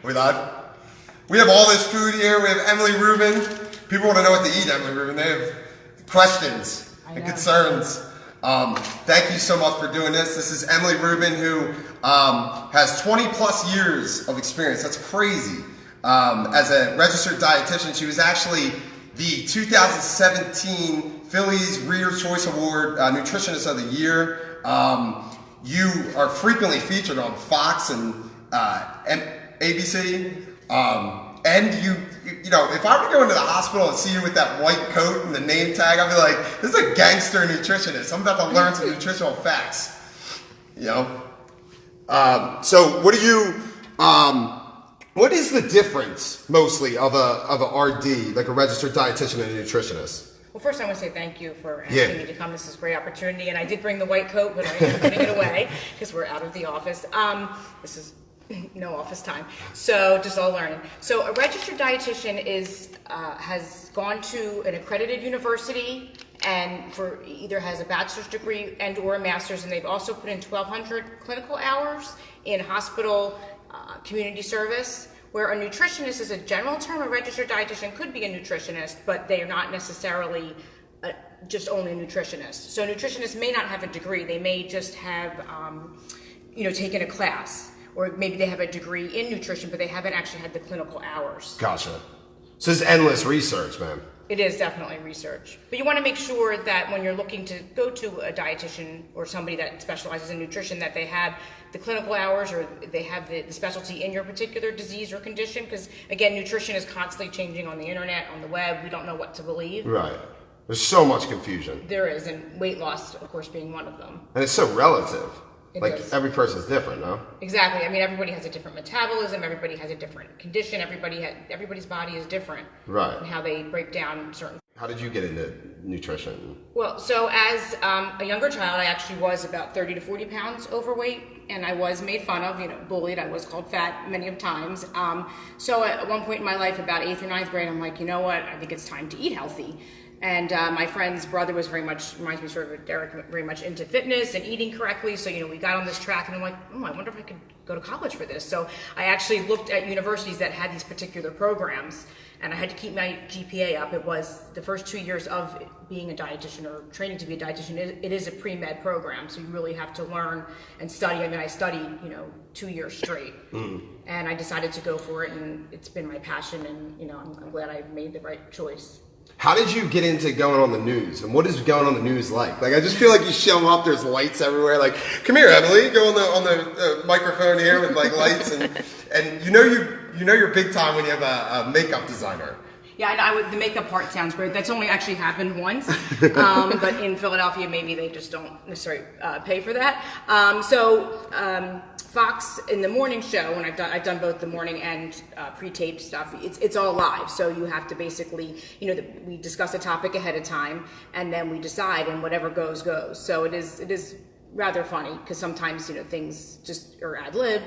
We live? We have all this food here. We have Emily Rubin. People want to know what to eat, Emily Rubin. They have questions and concerns. Thank you so much for doing this. This is Emily Rubin, who has 20 plus years of experience. That's crazy. As a registered dietitian, she was actually the 2017 Phillies Reader's Choice Award Nutritionist of the Year. You are frequently featured on Fox and ABC. And you know, if I were to go into the hospital and see you with that white coat and the name tag, I'd be like, this is a gangster nutritionist. I'm about to learn some nutritional facts. You know? So what do you, what is the difference mostly of a RD, like a registered dietitian and a nutritionist? Well, first I want to say thank you for asking me to come. This is a great opportunity. And I did bring the white coat, but I am putting it away because we're out of the office. This is no office time. So just all learning. So a registered dietitian has gone to an accredited university and either has a bachelor's degree and or a master's, and they've also put in 1,200 clinical hours in hospital community service. Where a nutritionist is a general term, a registered dietitian could be a nutritionist, but they are not necessarily just only a nutritionist. So nutritionists may not have a degree. They may just have, taken a class, or maybe they have a degree in nutrition, but they haven't actually had the clinical hours. Gotcha. So it's endless research, man. It is definitely research. But you want to make sure that when you're looking to go to a dietitian or somebody that specializes in nutrition, that they have the clinical hours or they have the specialty in your particular disease or condition. Because, again, nutrition is constantly changing on the internet, on the web. We don't know what to believe. Right. There's so much confusion. There is, and weight loss, of course, being one of them. And it's so relative. It is. Every person's different, no? Exactly. I mean, everybody has a different metabolism. Everybody has a different condition. Everybody's body is different. Right. And how they break down certain. How did you get into nutrition? Well, so as a younger child, I actually was about 30 to 40 pounds overweight, and I was made fun of, bullied. I was called fat many of times. So at one point in my life, about 8th or 9th grade, I'm like, you know what? I think it's time to eat healthy. And my friend's brother was reminds me sort of Derek, very much into fitness and eating correctly. So, we got on this track and I'm like, I wonder if I could go to college for this. So I actually looked at universities that had these particular programs, and I had to keep my GPA up. It was the first 2 years of being a dietitian or training to be a dietitian. It is a pre-med program, so you really have to learn and study. I mean, I studied, 2 years straight, and I decided to go for it, and it's been my passion, and I'm glad I made the right choice. How did you get into going on the news, and what is going on the news like? Like, I just feel like you show up, there's lights everywhere. Like, come here, Emily, go on the microphone here with like lights, and you're big time when you have a makeup designer. Yeah, the makeup part sounds great. That's only actually happened once, but in Philadelphia, maybe they just don't necessarily pay for that. Fox in the morning show, and I've done both the morning and pre-taped stuff. It's all live, so you have to basically, we discuss a topic ahead of time, and then we decide, and whatever goes. So it is rather funny because sometimes things just are ad lib,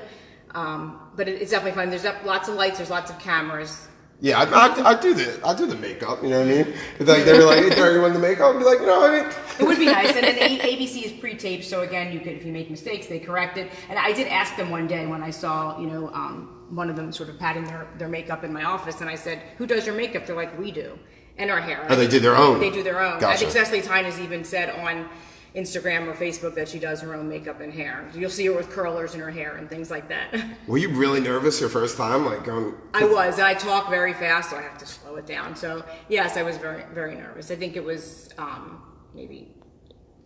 but it's definitely fun. There's lots of lights, there's lots of cameras. Yeah, I do the makeup, you know what I mean? Like, they were like, hey, Derek, you want the makeup? I'd be like, no, I mean. It would be nice. And then ABC is pre-taped, so again, if you make mistakes, they correct it. And I did ask them one day when I saw, one of them sort of patting their makeup in my office, and I said, who does your makeup? They're like, we do. And our hair. Oh, they do their own? They do their own. Gotcha. I think Cecily Tynes even said on Instagram or Facebook that she does her own makeup and hair. You'll see her with curlers in her hair and things like that. Were you really nervous your first time? I was. I talk very fast, so I have to slow it down. So yes, I was very, very nervous. I think it was maybe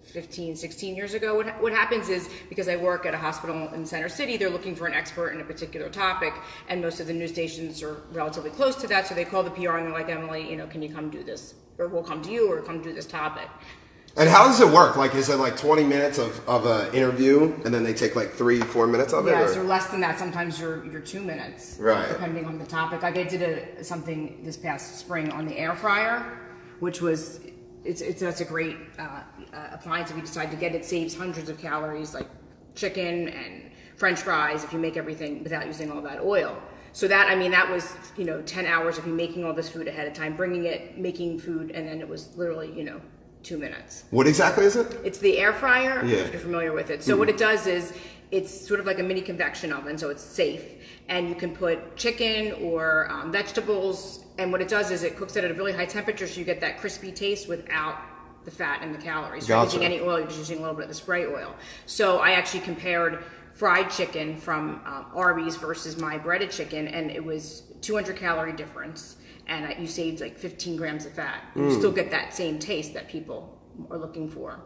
15, 16 years ago. What happens is, because I work at a hospital in Center City, they're looking for an expert in a particular topic, and most of the news stations are relatively close to that, so they call the PR and they're like, Emily, can you come do this? Or we'll come to you, or come do this topic. And how does it work? Like, is it like 20 minutes of an interview, and then they take like 3-4 minutes of it? Yes, or less than that. Sometimes you're 2 minutes, right? Depending on the topic. Like I did something this past spring on the air fryer, which was that's a great appliance if you decide to get it. Saves hundreds of calories, like chicken and French fries, if you make everything without using all that oil. So that was 10 hours of you making all this food ahead of time, bringing it, making food, and then it was literally 2 minutes. What exactly is it? It's the air fryer, yeah. if you're familiar with it. So what it does is it's sort of like a mini convection oven, so it's safe. And you can put chicken or vegetables, and what it does is it cooks it at a really high temperature, so you get that crispy taste without the fat and the calories. You're not using any oil, you're just using a little bit of the spray oil. So I actually compared fried chicken from Arby's versus my breaded chicken, and it was 200 calorie difference, and you saved like 15 grams of fat. You still get that same taste that people are looking for.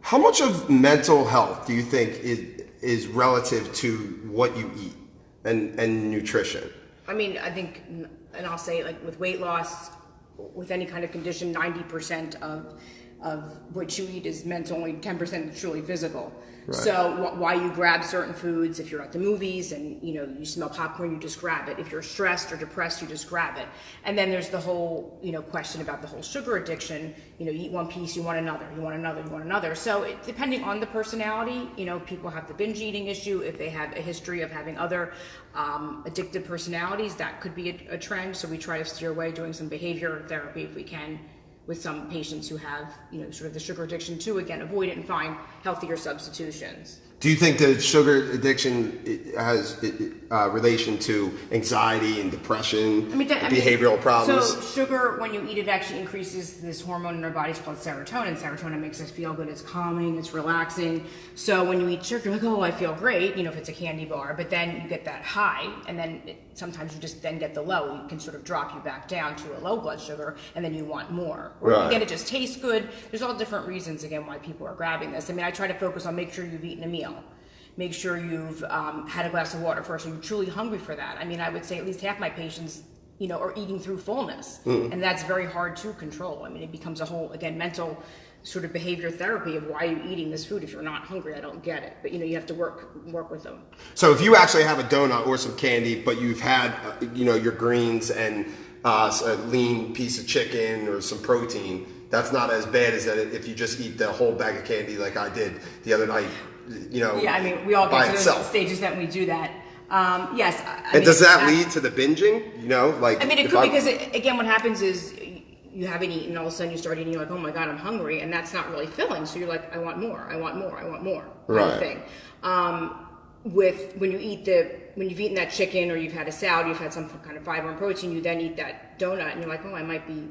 How much of mental health do you think is relative to what you eat and nutrition? I mean, I think, and I'll say like with weight loss, with any kind of condition, 90% of what you eat is mental, only 10% is truly physical. Right. So why you grab certain foods, if you're at the movies and you smell popcorn, you just grab it. If you're stressed or depressed, you just grab it. And then there's the whole question about the whole sugar addiction. You eat one piece, you want another, you want another, you want another. So depending on the personality, people have the binge eating issue. If they have a history of having other addictive personalities, that could be a trend. So we try to steer away, doing some behavior therapy if we can, with some patients who have, sort of the sugar addiction to, again, avoid it and find healthier substitutions. Do you think that sugar addiction has relation to anxiety and depression, behavioral problems? So sugar, when you eat it, actually increases this hormone in our bodies called serotonin. Serotonin makes us feel good. It's calming. It's relaxing. So when you eat sugar, you're like, oh, I feel great, if it's a candy bar. But then you get that high, and then sometimes you just then get the low. It can sort of drop you back down to a low blood sugar, and then you want more. Or again, it just tastes good. There's all different reasons, again, why people are grabbing this. I try to focus on make sure you've eaten a meal. Make sure you've had a glass of water first. Are you truly hungry for that? I would say at least half my patients, are eating through fullness. And that's very hard to control. It becomes a whole, again, mental sort of behavior therapy of why you're eating this food. If you're not hungry, I don't get it. But, you have to work with them. So if you actually have a donut or some candy, but you've had, your greens and a lean piece of chicken or some protein, that's not as bad as that if you just eat the whole bag of candy like I did the other night. Yeah, we all get to those stages that we do that. Yes. And does that lead to the binging? It could, because again, what happens is you haven't eaten, all of a sudden you start eating, you're like, oh my God, I'm hungry, and that's not really filling. So you're like, I want more, I want more, I want more. Right. Thing. When you've eaten that chicken or you've had a salad, you've had some kind of fiber and protein, you then eat that donut and you're like, oh, I might be,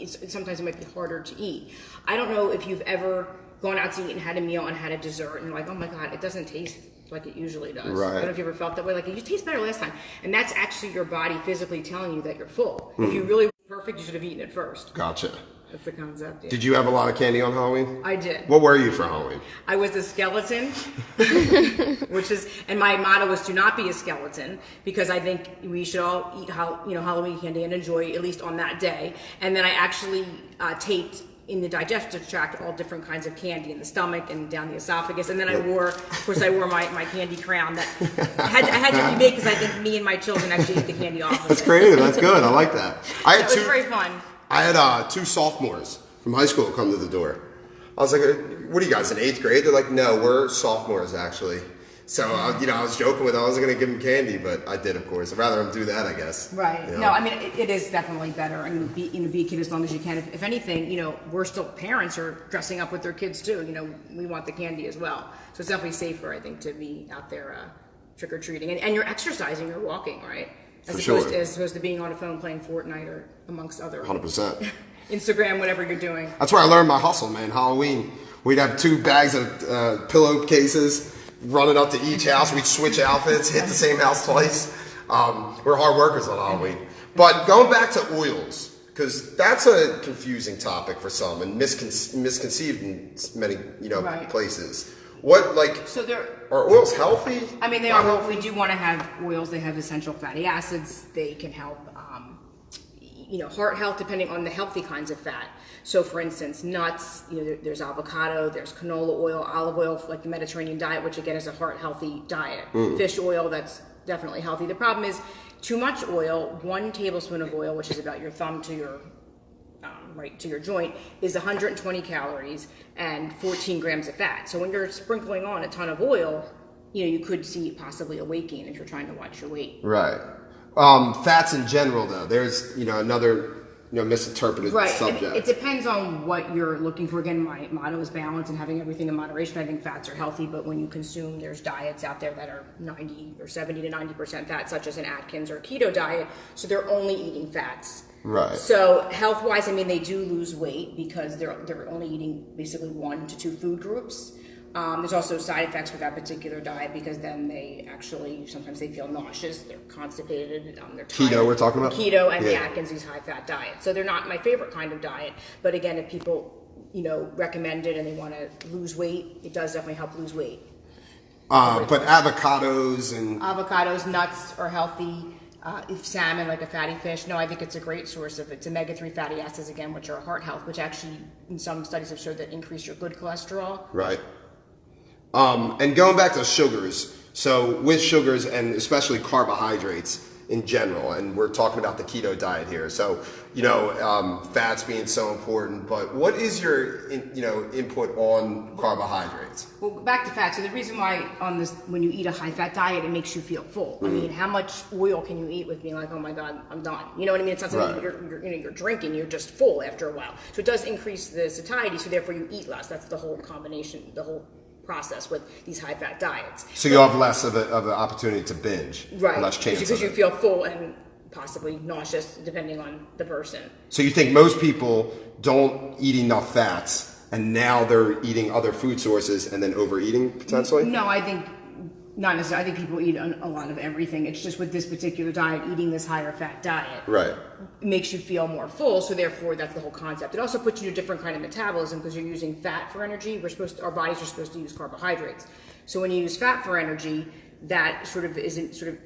sometimes it might be harder to eat. I don't know if you've ever gone out to eat and had a meal and had a dessert and you're like, oh my God, it doesn't taste like it usually does. Right. I don't know if you ever felt that way, like it tastes better last time. And that's actually your body physically telling you that you're full. If you really were perfect, you should have eaten it first. Gotcha. That's the concept. Yeah. Did you have a lot of candy on Halloween? I did. What were you for Halloween? I was a skeleton, and my motto was to not be a skeleton, because I think we should all eat Halloween candy and enjoy at least on that day. And then I actually taped in the digestive tract all different kinds of candy in the stomach and down the esophagus, and then I wore my candy crown that I had to remake, because I think me and my children actually ate the candy off of That's creative. That's good. I like that. It was very fun. I had 2 sophomores from high school come to the door. I was like, what are you guys, in 8th grade? They're like, no, we're sophomores, actually. So, I was joking with them. I wasn't going to give them candy, but I did, of course. I'd rather them do that, I guess. Right. No, it is definitely better. Be a kid as long as you can. If anything, we're still, parents are dressing up with their kids, too. We want the candy as well. So it's definitely safer, I think, to be out there trick-or-treating. And you're exercising, you're walking, right? As opposed to being on a phone playing Fortnite or amongst other 100%. Instagram, whatever you're doing. That's where I learned my hustle, man. Halloween, we'd have 2 bags of pillowcases, running up to each house. We'd switch outfits, hit the same house twice. We're hard workers on Halloween. But going back to oils, because that's a confusing topic for some and misconceived in many places. Are oils healthy? They are healthy. We do want to have oils. They have essential fatty acids. They can help, heart health, depending on the healthy kinds of fat. So, for instance, nuts. There's avocado. There's canola oil, olive oil, like the Mediterranean diet, which again is a heart healthy diet. Fish oil, that's definitely healthy. The problem is too much oil. 1 tablespoon of oil, which is about your thumb to your right to your joint, is 120 calories and 14 grams of fat. So when you're sprinkling on a ton of oil, you could see possibly a weight gain if you're trying to watch your weight. Right. Fats in general, though. There's, another misinterpreted Right. subject. It depends on what you're looking for. Again, my motto is balance and having everything in moderation. I think fats are healthy, but when you consume, there's diets out there that are 90 or 70 to 90% fat, such as an Atkins or keto diet. So they're only eating fats. Right. So health-wise, I mean, they do lose weight because they're only eating basically 1 to 2 food groups. There's also side effects with that particular diet because then sometimes they feel nauseous, they're constipated, they're tired. Keto we're talking about? Keto and the Atkins, these high-fat diets. So they're not my favorite kind of diet. But again, if people, recommend it and they want to lose weight, it does definitely help lose weight. But avocados, nuts are healthy. If salmon, like a fatty fish, no, I think it's a great source of it's omega-3 fatty acids, again, which are heart health, which actually in some studies have showed that increase your good cholesterol. Right. And going back to sugars, so with sugars and especially carbohydrates in general, and we're talking about the keto diet here, so fats being so important, but what is your input on carbohydrates? Well, back to fat. So the reason why when you eat a high-fat diet, it makes you feel full. I mean, how much oil can you eat with being like, oh my God, I'm done? You know what I mean? It's not something you're drinking. You're just full after a while. So it does increase the satiety. So therefore, you eat less. That's the whole combination, the whole process with these high-fat diets. So you have less of an opportunity to binge, right? Less chance because you feel full and possibly nauseous, depending on the person. So you think most people don't eat enough fats, and now they're eating other food sources and then overeating potentially? No, I think not necessarily. I think people eat a lot of everything. It's just with this particular diet, eating this higher fat diet, right, makes you feel more full. So therefore, that's the whole concept. It also puts you in a different kind of metabolism because you're using fat for energy. Our bodies are supposed to use carbohydrates. So when you use fat for energy, that sort of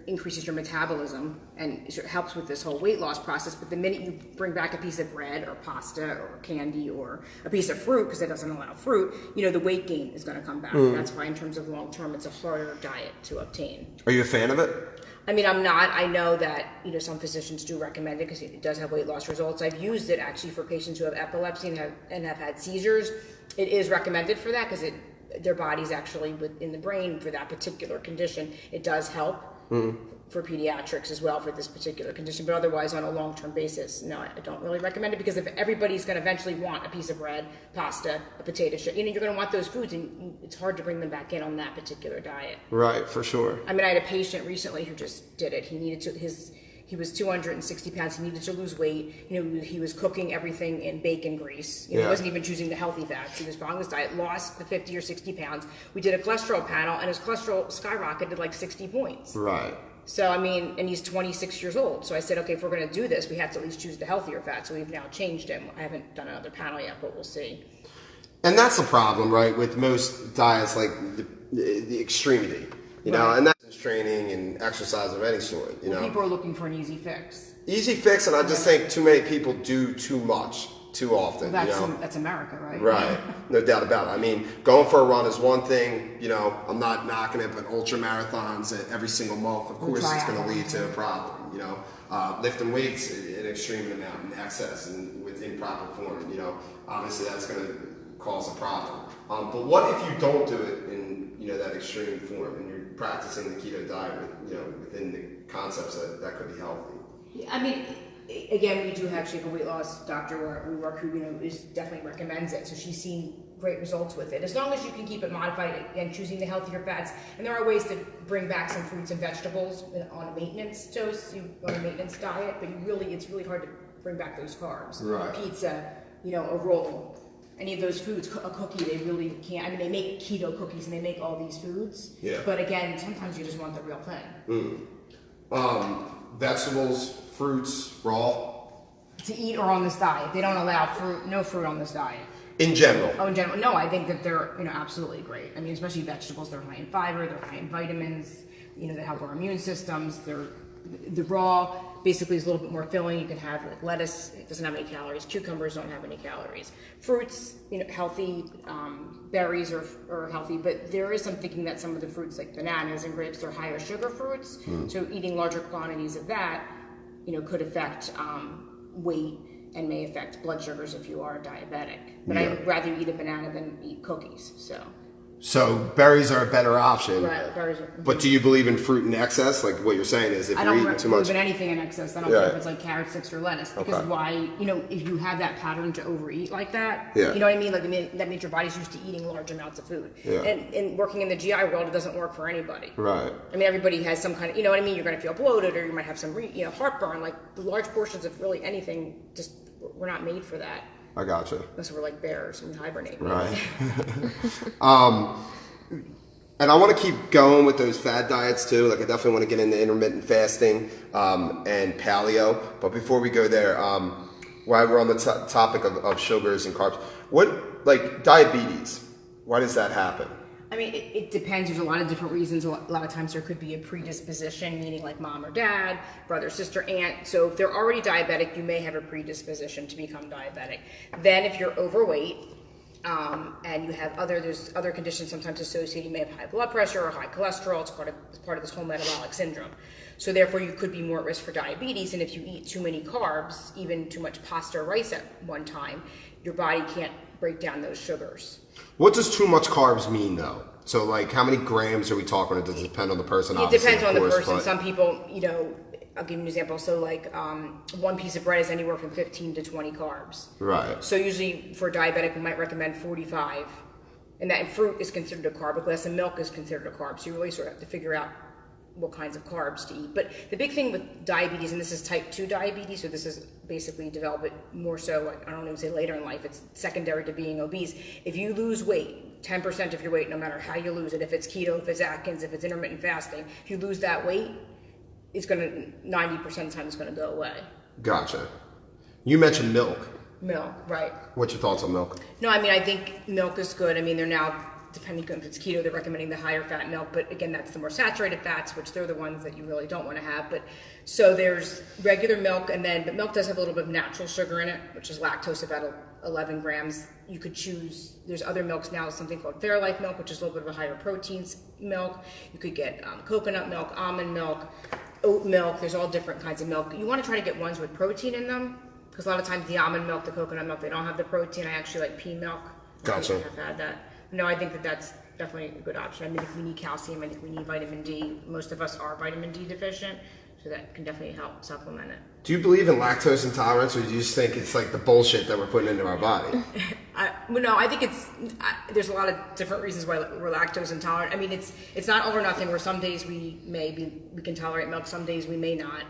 increases your metabolism and sort of helps with this whole weight loss process. But the minute you bring back a piece of bread or pasta or candy or a piece of fruit, because it doesn't allow fruit, the weight gain is going to come back. That's why in terms of long term, it's a harder diet to obtain. Are you a fan of it? I mean, I'm not. I know that some physicians do recommend it because it does have weight loss results. I've used it actually for patients who have epilepsy and have had seizures. It is recommended for that because their body's actually within the brain for that particular condition. It does help for pediatrics as well for this particular condition, but otherwise on a long-term basis, no, I don't really recommend it because if everybody's going to eventually want a piece of bread, pasta, a potato chip, you're going to want those foods, and it's hard to bring them back in on that particular diet. Right, for sure. I mean, I had a patient recently who just did it. He was 260 pounds. He needed to lose weight. He was cooking everything in bacon grease. He wasn't even choosing the healthy fats. He was following this diet, lost the 50 or 60 pounds. We did a cholesterol panel, and his cholesterol skyrocketed like 60 points. Right. So, I mean, and he's 26 years old. So I said, okay, if we're going to do this, we have to at least choose the healthier fat. So we've now changed him. I haven't done another panel yet, but we'll see. And that's the problem, right, with most diets, like the extremity. And that's training and exercise of any sort. People are looking for an easy fix. Easy fix, and I just think too many people do too much too often. Well, that's America, right? Right, no doubt about it. I mean, going for a run is one thing. I'm not knocking it, but ultra marathons every single month, of course, it's going to lead to a problem. Lifting weights in an extreme amount, in excess, and with improper form. Obviously that's going to cause a problem. But what if you don't do it in that extreme form, and you're practicing the keto diet within the concepts that could be healthy? I mean, again, we do actually have a weight loss doctor where we work who definitely recommends it. So she's seen great results with it. As long as you can keep it modified and choosing the healthier fats, and there are ways to bring back some fruits and vegetables on a maintenance dose, on a maintenance diet. But it's really hard to bring back those carbs. Right. Pizza, a roll. Any of those foods, a cookie, they really can't. I mean, they make keto cookies and they make all these foods. Yeah. But again, sometimes you just want the real thing. Vegetables, fruits, raw. To eat or on this diet. They don't allow no fruit on this diet. In general. Oh, in general. No, I think that they're, absolutely great. I mean, especially vegetables, they're high in fiber, they're high in vitamins, they help our immune systems. The raw basically is a little bit more filling. You can have like lettuce, it doesn't have any calories. Cucumbers don't have any calories. Fruits, healthy. Berries are healthy, but there is some thinking that some of the fruits like bananas and grapes are higher sugar fruits. So eating larger quantities of that, could affect weight and may affect blood sugars if you are diabetic. But I'd rather eat a banana than eat cookies. So. So berries are a better option. Right, berries are. But do you believe in fruit in excess? Like what you're saying is if you're eating too much. I don't believe in anything in excess. I don't care if it's like carrots, sticks, or lettuce. Because why, if you have that pattern to overeat like that, you know what I mean? Like that means your body's used to eating large amounts of food. Yeah. And working in the GI world, it doesn't work for anybody. Right. I mean, everybody has some kind of, you know what I mean? You're going to feel bloated, or you might have some, heartburn. Like the large portions of really anything, just we're not made for that. I gotcha. Unless we're like bears and hibernate. Right. And I want to keep going with those fad diets too. Like I definitely want to get into intermittent fasting and paleo. But before we go there, while we're on the topic of sugars and carbs, like diabetes, why does that happen? I mean, it depends. There's a lot of different reasons. A lot of times there could be a predisposition, meaning like mom or dad, brother, sister, aunt. So if they're already diabetic, you may have a predisposition to become diabetic. Then if you're overweight, and you have there's other conditions sometimes associated. You may have high blood pressure or high cholesterol. It's part of this whole metabolic syndrome. So therefore, you could be more at risk for diabetes. And if you eat too many carbs, even too much pasta or rice at one time, your body can't break down those sugars. What does too much carbs mean, though? So, like, how many grams are we talking? It does depend on the person. It depends on the person. Some people, I'll give you an example. So like one piece of bread is anywhere from 15 to 20 carbs. Right. So usually for diabetic, we might recommend 45. And that fruit is considered a carb, a glass of milk is considered a carb. So you really sort of have to figure out what kinds of carbs to eat. But the big thing with diabetes, and this is type 2 diabetes, so this is basically developed more so, I don't even say later in life, it's secondary to being obese. If you lose weight, 10% of your weight, no matter how you lose it, if it's keto, if it's Atkins, if it's intermittent fasting, if you lose that weight, it's going to 90% of the time it's going to go away. Gotcha. You mentioned milk. Milk, right. What's your thoughts on milk? No, I mean, I think milk is good. I mean, they're now, depending on if it's keto, they're recommending the higher fat milk. But again, that's the more saturated fats, which they're the ones that you really don't want to have. But so there's regular milk, but milk does have a little bit of natural sugar in it, which is lactose, about 11 grams. You could choose, there's other milks now, something called Fairlife milk, which is a little bit of a higher proteins milk. You could get coconut milk, almond milk, oat milk. There's all different kinds of milk. You want to try to get ones with protein in them, because a lot of times the almond milk, the coconut milk, they don't have the protein. I actually like pea milk. Gotcha. I have had that. No, I think that's definitely a good option. I mean, if we need calcium, I think we need vitamin D. Most of us are vitamin D deficient, so that can definitely help supplement it. Do you believe in lactose intolerance, or do you just think it's like the bullshit that we're putting into our body? No, I think there's a lot of different reasons why we're lactose intolerant. I mean, it's not all or nothing, where some days we can tolerate milk, some days we may not.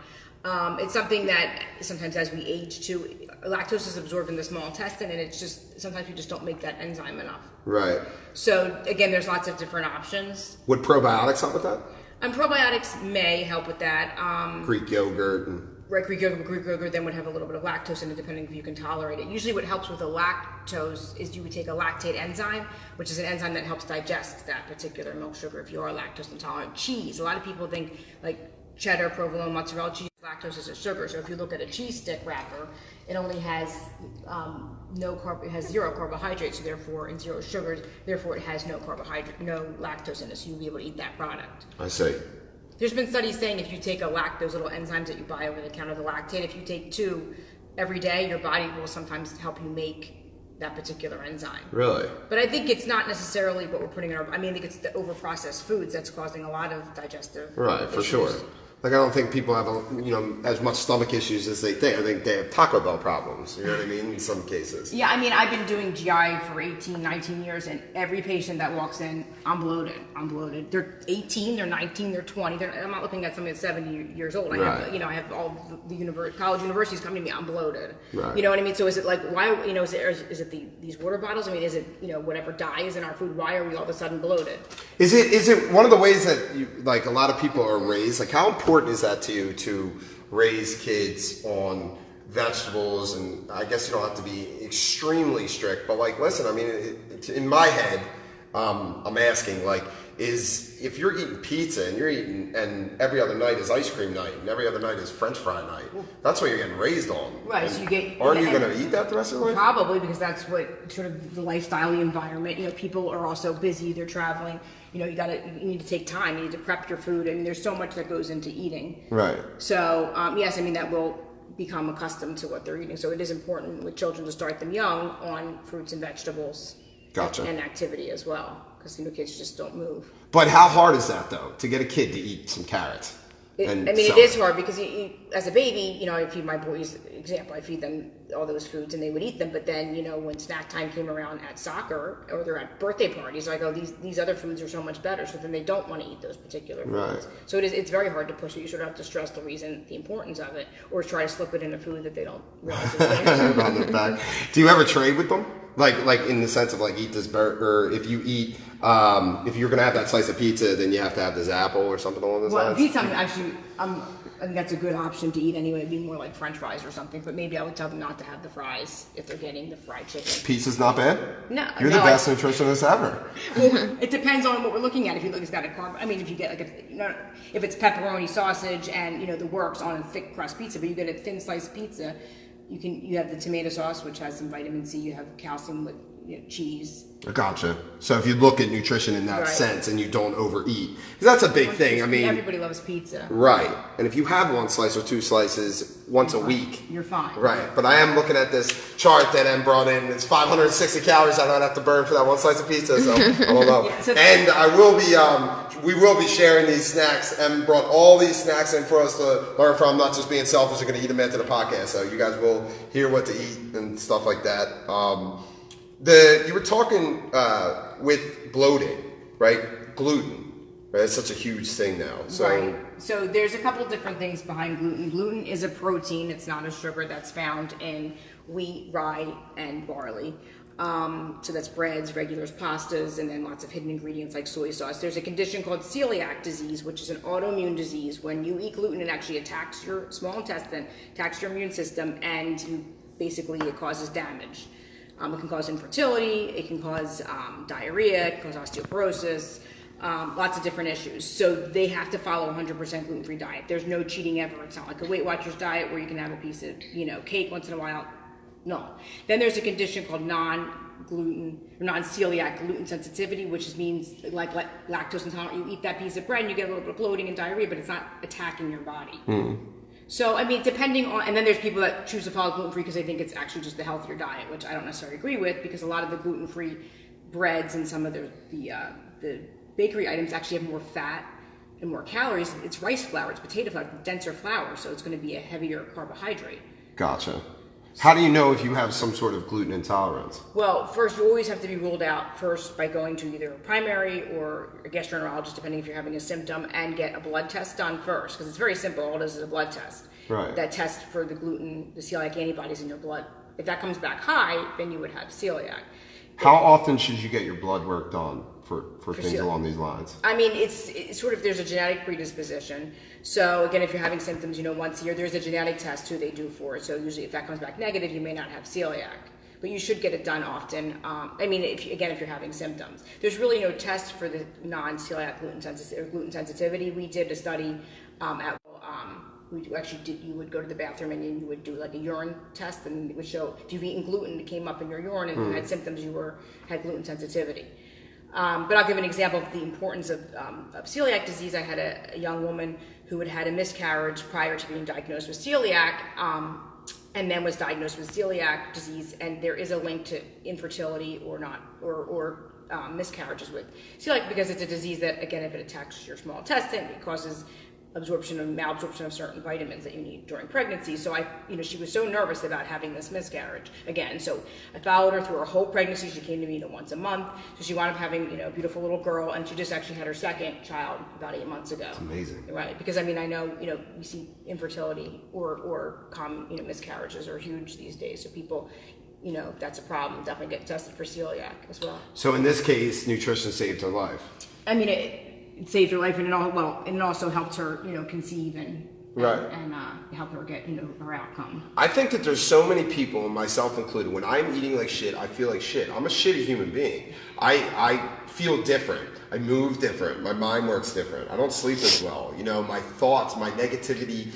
It's something that sometimes as we age too, lactose is absorbed in the small intestine, and it's just, sometimes we just don't make that enzyme enough. Right. So again, there's lots of different options. Would probiotics help with that? Probiotics may help with that. Greek yogurt. Greek yogurt then would have a little bit of lactose in it, depending if you can tolerate it. Usually what helps with the lactose is you would take a lactate enzyme, which is an enzyme that helps digest that particular milk sugar if you are lactose intolerant. Cheese, a lot of people think like cheddar, provolone, mozzarella cheese, lactose is a sugar. So if you look at a cheese stick wrapper, it only has it has 0 carbohydrates, so therefore, and 0 sugars, therefore it has no carbohydrate, no lactose in it, so you'll be able to eat that product. I see. There's been studies saying if you take those little enzymes that you buy over the counter, the lactate, if you take 2 every day, your body will sometimes help you make that particular enzyme. Really? But I think it's not necessarily what we're putting in I think it's the over-processed foods that's causing a lot of digestive issues. For sure. Like, I don't think people have, as much stomach issues as they think. I think they have Taco Bell problems, you know what I mean, in some cases. Yeah, I mean, I've been doing GI for 18, 19 years, and every patient that walks in, I'm bloated. They're 18, they're 19, they're 20. I'm not looking at somebody that's 70 years old. I have all the college universities coming to me, I'm bloated. Right. You know what I mean? So is it like, why, is it these water bottles? I mean, is it, whatever dye is in our food, why are we all of a sudden bloated? Is it one of the ways that, a lot of people are raised? Like, how important is that to you to raise kids on vegetables? And I guess you don't have to be extremely strict, but listen, I mean, in my head, I'm asking, if you're eating pizza and every other night is ice cream night and every other night is French fry night, that's what you're getting raised on. Right. And so aren't you going to eat that the rest of your life? Probably, because that's what sort of the lifestyle, the environment. People are also busy, they're traveling. You need to take time. You need to prep your food, and there's so much that goes into eating. Right. So yes, that will become accustomed to what they're eating. So it is important with children to start them young on fruits and vegetables. Gotcha. And activity as well. because kids just don't move. But how hard is that though, to get a kid to eat some carrots? It is hard because as a baby, I feed my boys, example, I feed them all those foods and they would eat them. But then, when snack time came around at soccer or they're at birthday parties, I go, these other foods are so much better. So then they don't want to eat those particular foods. Right. So it's very hard to push it. You sort of have to stress the importance of it, or try to slip it in a food that they don't realize is there. Do you ever trade with them? Like in the sense of eat this burger, if you eat, if you're going to have that slice of pizza, then you have to have this apple or something along those lines? Pizza, I think that's a good option to eat anyway. It'd be more like French fries or something, but maybe I would tell them not to have the fries if they're getting the fried chicken. Pizza's not bad? No. You're the best nutritionist ever. Well, it depends on what we're looking at. If you look, it's got a carb. If you get if it's pepperoni sausage and, the works on a thick crust pizza, but you get a thin sliced pizza, you have the tomato sauce, which has some vitamin C. You have calcium with cheese. Gotcha. So if you look at nutrition in that sense and you don't overeat, because that's a big thing. Everybody loves pizza. Right. And if you have one slice or two slices once a week, you're fine. Right. But I am looking at this chart that Em brought in. It's 560 calories I don't have to burn for that one slice of pizza. So I don't know. And I will be, we will be sharing these snacks. Em brought all these snacks in for us to learn from, not just being selfish. We're going to eat them after the podcast. So you guys will hear what to eat and stuff like that. You were talking with bloating, right? Gluten, right? It's such a huge thing now. Right. So there's a couple different things behind gluten. Gluten is a protein. It's not a sugar that's found in wheat, rye, and barley. So that's breads, regulars, pastas, and then lots of hidden ingredients like soy sauce. There's a condition called celiac disease, which is an autoimmune disease. When you eat gluten, it actually attacks your small intestine, attacks your immune system, and it causes damage. It can cause infertility, it can cause diarrhea, it can cause osteoporosis, lots of different issues. So they have to follow a 100% gluten-free diet. There's no cheating ever. It's not like a Weight Watchers diet where you can have a piece of, cake once in a while. No. Then there's a condition called non-celiac gluten sensitivity, which means like lactose intolerant. You eat that piece of bread and you get a little bit of bloating and diarrhea, but it's not attacking your body. So, depending on, and then there's people that choose to follow gluten-free because they think it's actually just the healthier diet, which I don't necessarily agree with, because a lot of the gluten-free breads and some of the bakery items actually have more fat and more calories. It's rice flour, it's potato flour, it's denser flour, so it's going to be a heavier carbohydrate. Gotcha. How do you know if you have some sort of gluten intolerance? Well, first, you always have to be ruled out first by going to either a primary or a gastroenterologist, depending if you're having a symptom, and get a blood test done first, because it's very simple. All it is a blood test. Right. That test for the gluten, the celiac antibodies in your blood. If that comes back high, then you would have celiac. How often should you get your blood work done for things celiac along these lines? It's sort of, there's a genetic predisposition. So again, if you're having symptoms, once a year, there's a genetic test who they do for it. So usually if that comes back negative, you may not have celiac. But you should get it done often. If you're having symptoms. There's really no test for the non-celiac gluten sensitivity. We did a study you would go to the bathroom and you would do like a urine test, and it would show if you've eaten gluten, it came up in your urine, and you had symptoms, had gluten sensitivity. But I'll give an example of the importance of celiac disease. I had a young woman who had a miscarriage prior to being diagnosed with celiac, and then was diagnosed with celiac disease, and there is a link to infertility or miscarriages with celiac, because it's a disease that, again, if it attacks your small intestine, it causes malabsorption of certain vitamins that you need during pregnancy. So she was so nervous about having this miscarriage again. So I followed her through her whole pregnancy. She came to me once a month. So she wound up having, a beautiful little girl, and she just actually had her second child about 8 months ago. That's amazing. Right. Because I know, we see infertility or common, miscarriages are huge these days. So people, if that's a problem, definitely get tested for celiac as well. So in this case, nutrition saved her life. It saved her life, and it also helped her, conceive and help her get, her outcome. I think that there's so many people, and myself included, when I'm eating like shit, I feel like shit. I'm a shitty human being. I feel different. I move different. My mind works different. I don't sleep as well. My thoughts, my negativity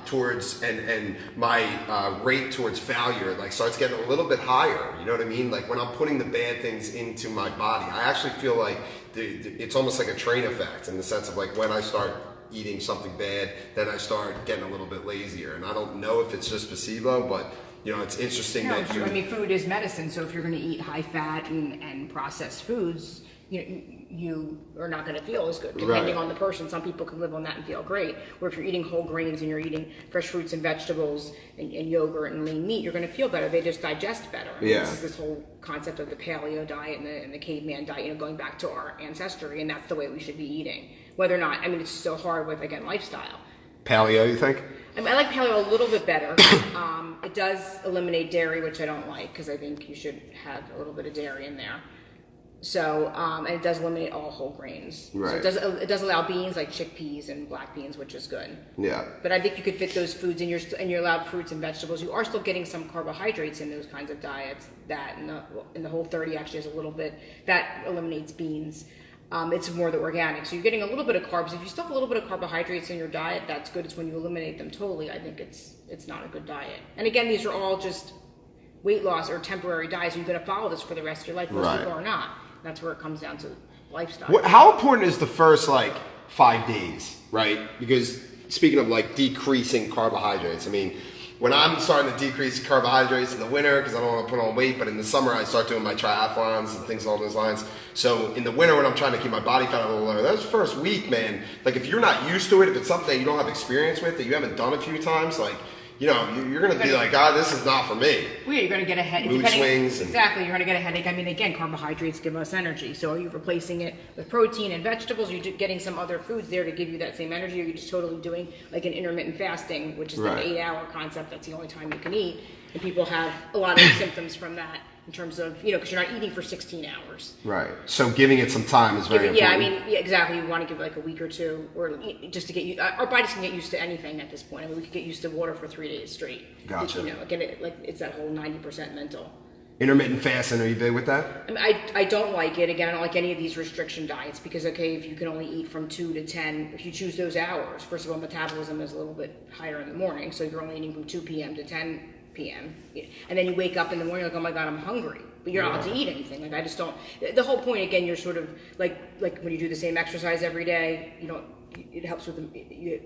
towards and my rate towards failure starts getting a little bit higher. You know what I mean? Like when I'm putting the bad things into my body, I actually feel like it's almost like a train effect, in the sense of like when I start eating something bad, then I start getting a little bit lazier. And I don't know if it's just placebo, but it's interesting that food is medicine. So if you're going to eat high fat and processed foods, you are not going to feel as good, depending on the person. Some people can live on that and feel great. Or if you're eating whole grains and you're eating fresh fruits and vegetables and yogurt and lean meat, you're going to feel better. They just digest better. This is this whole concept of the paleo diet and the caveman diet, going back to our ancestry, and that's the way we should be eating. Whether or not, it's still hard with, again, lifestyle. Paleo, you think? I like paleo a little bit better. It does eliminate dairy, which I don't like, because I think you should have a little bit of dairy in there. So, and it does eliminate all whole grains. Right. So it does allow beans like chickpeas and black beans, which is good. Yeah. But I think you could fit those foods in you're allowed fruits and vegetables. You are still getting some carbohydrates in those kinds of diets. That in the Whole30 actually has a little bit that eliminates beans. It's more the organic. So you're getting a little bit of carbs. If you still have a little bit of carbohydrates in your diet, that's good. It's when you eliminate them totally, I think it's not a good diet. And again, these are all just weight loss or temporary diets. You're going to follow this for the rest of your life. Most people are not. That's where it comes down to lifestyle. How important is the first 5 days, right? Because speaking of decreasing carbohydrates, when I'm starting to decrease carbohydrates in the winter because I don't want to put on weight, but in the summer I start doing my triathlons and things along those lines. So in the winter when I'm trying to keep my body fat a little lower, that first week, man, if you're not used to it, if it's something that you don't have experience with, that you haven't done a few times, you're going to be like, this is not for me. Well, yeah, you're going to get a headache. Mood swings. Exactly, you're going to get a headache. Again, carbohydrates give us energy. So are you replacing it with protein and vegetables? Are you getting some other foods there to give you that same energy? Or are you just totally doing an intermittent fasting, which is an 8-hour concept? That's the only time you can eat. And people have a lot of symptoms from that in terms of, because you're not eating for 16 hours. Right. So giving it some time is very important. Yeah, exactly. You want to give it a week or two, or just to get you. Our bodies can get used to anything at this point. We could get used to water for 3 days straight. Gotcha. Again, it's that whole 90% mental. Intermittent fasting, are you big with that? I don't like it. Again, I don't like any of these restriction diets because, if you can only eat from 2 to 10, if you choose those hours, first of all, metabolism is a little bit higher in the morning, so you're only eating from 2 p.m. to 10 p.m. And then you wake up in the morning oh my God, I'm hungry. But you're not allowed to eat anything. I just don't. The whole point, again, you're sort of like when you do the same exercise every day, it helps with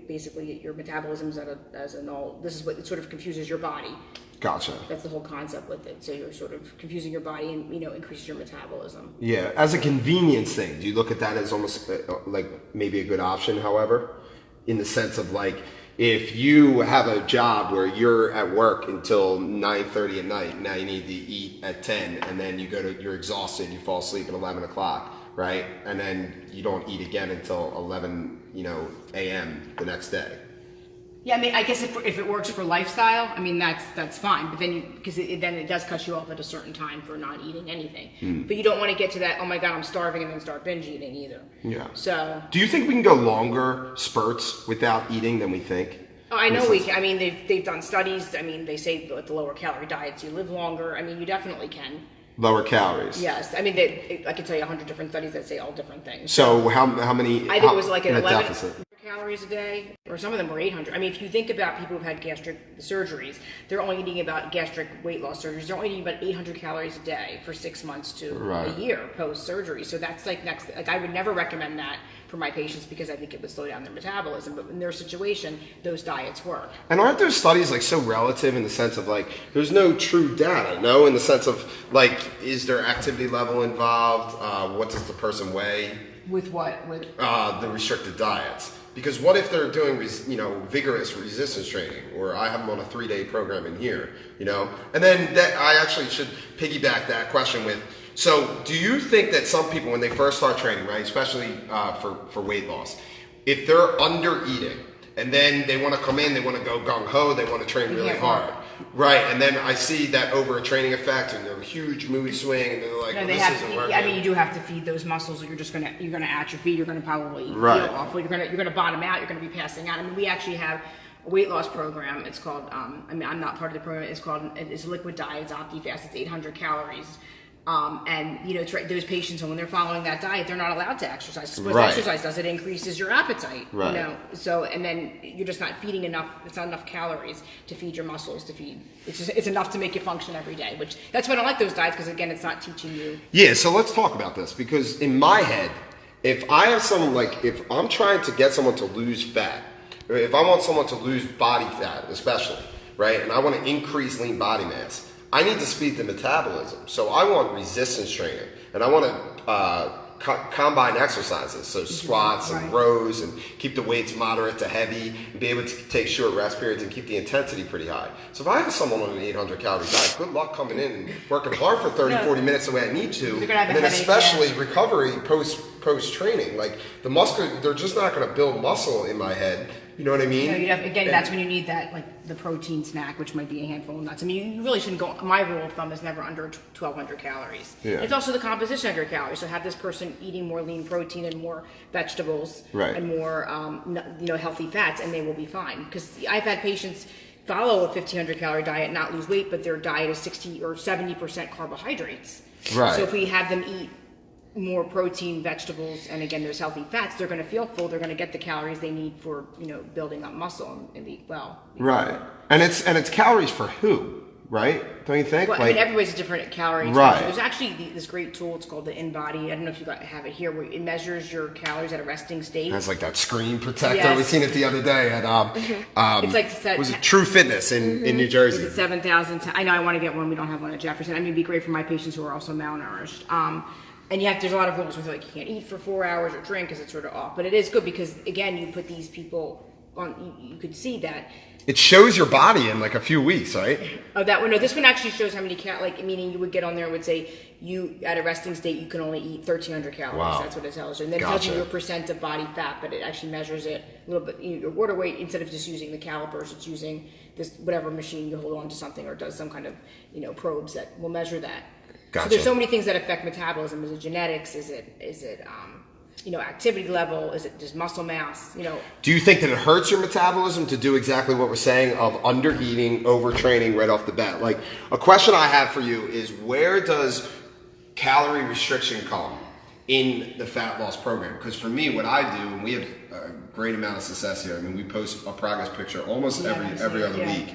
basically your metabolism's as a null. This is what it sort of confuses your body. Gotcha. That's the whole concept with it. So you're sort of confusing your body and, increases your metabolism. Yeah. As a convenience thing, do you look at that as almost maybe a good option, however, in the sense of if you have a job where you're at work until 9:30 at night, now you need to eat at 10, and then you're exhausted, you fall asleep at 11 o'clock, right? And then you don't eat again until 11, a.m. the next day. Yeah, I guess if it works for lifestyle, that's fine. But then because then it does cut you off at a certain time for not eating anything. But you don't want to get to that, oh my God, I'm starving, and then start binge eating either. Yeah. So. Do you think we can go longer spurts without eating than we think? Oh, I know we can. They've done studies. They say with the lower calorie diets you live longer. You definitely can. Lower calories. Yes, I can tell you 100 different studies that say all different things. So how many? I think it was an 11 deficit. calories a day, or some of them were 800. If you think about people who've had gastric surgeries, they're only eating about gastric weight loss surgeries. They're only eating about 800 calories a day for 6 months to a year post surgery. So that's next. I would never recommend that for my patients because I think it would slow down their metabolism. But in their situation, those diets work. And aren't those studies so relative in the sense of there's no true data, no? In the sense of is there activity level involved? What does the person weigh? With what? With the restricted diets. Because what if they're doing, vigorous resistance training, or I have them on a 3-day program in here, And then I actually should piggyback that question with, so do you think that some people, when they first start training, right, especially for weight loss, if they're under eating, and then they want to come in, they want to go gung-ho, they want to train really hard. Right, and then I see that over a training effect and a huge mood swing, and they're like, this isn't working. You do have to feed those muscles, or you're going to atrophy, you're going to probably feel awful, you're going to bottom out, you're going to be passing out. We actually have a weight loss program. It's called, I'm not part of the program, it's liquid diets, OptiFast, it's 800 calories. Those patients, when they're following that diet, they're not allowed to exercise. Because what exercise does, it increases your appetite. So, and then you're just not feeding enough. It's not enough calories to feed your muscles. It's enough to make you function every day. That's why I don't like those diets, because again, it's not teaching you. Yeah. So let's talk about this, because in my head, if I have someone if I'm trying to get someone to lose fat, or if I want someone to lose body fat, especially, right, and I want to increase lean body mass, I need to speed the metabolism. So I want resistance training, and I want to combine exercises, so squats and rows, and keep the weights moderate to heavy, and be able to take short rest periods and keep the intensity pretty high. So if I have someone on an 800 calorie diet, good luck coming in and working hard for 30, 40 minutes the way I need to, and then especially recovery post training. Like the muscle, they're just not going to build muscle in my head. You know what I mean? Again, that's when you need that, like the protein snack, which might be a handful of nuts. I mean, you really shouldn't go. My rule of thumb is never under 1,200 calories. Yeah. It's also the composition of your calories. So have this person eating more lean protein and more vegetables and more, healthy fats, and they will be fine. Because I've had patients follow a 1,500 calorie diet, not lose weight, but their diet is 60 or 70% carbohydrates. Right. So if we have them eat more protein, vegetables, and again, there's healthy fats, they're going to feel full. They're going to get the calories they need for, building up muscle and eat well. Right. And it's calories for who, right? Don't you think? Well, everybody's different calories. Right. There's actually this great tool. It's called the InBody. I don't know if you have it here, where it measures your calories at a resting state. That's like that screen protector. Yes. We seen it the other day at It's like was it True Fitness in New Jersey? It's 7,000. I know I want to get one. We don't have one at Jefferson. I mean, it'd be great for my patients who are also malnourished. And there's a lot of rules with you can't eat for 4 hours or drink because it's sort of off. But it is good because, again, you put these people on, you could see that. It shows your body in like a few weeks, right? Oh, that one. No, this one actually shows how many meaning you would get on there and would say you, at a resting state, you can only eat 1,300 calories. Wow. That's what it tells you. And then it tells you your percent of body fat, but it actually measures it a little bit. Your water weight, instead of just using the calipers, it's using this whatever machine you hold on to something or does some kind of, probes that will measure that. Gotcha. So there's so many things that affect metabolism. Is it genetics? Is it activity level? Is it just muscle mass? Do you think that it hurts your metabolism to do exactly what we're saying of undereating, overtraining right off the bat? Like a question I have for you is, where does calorie restriction come in the fat loss program? Because for me, what I do, and we have a great amount of success here. I mean, we post a progress picture almost every other week.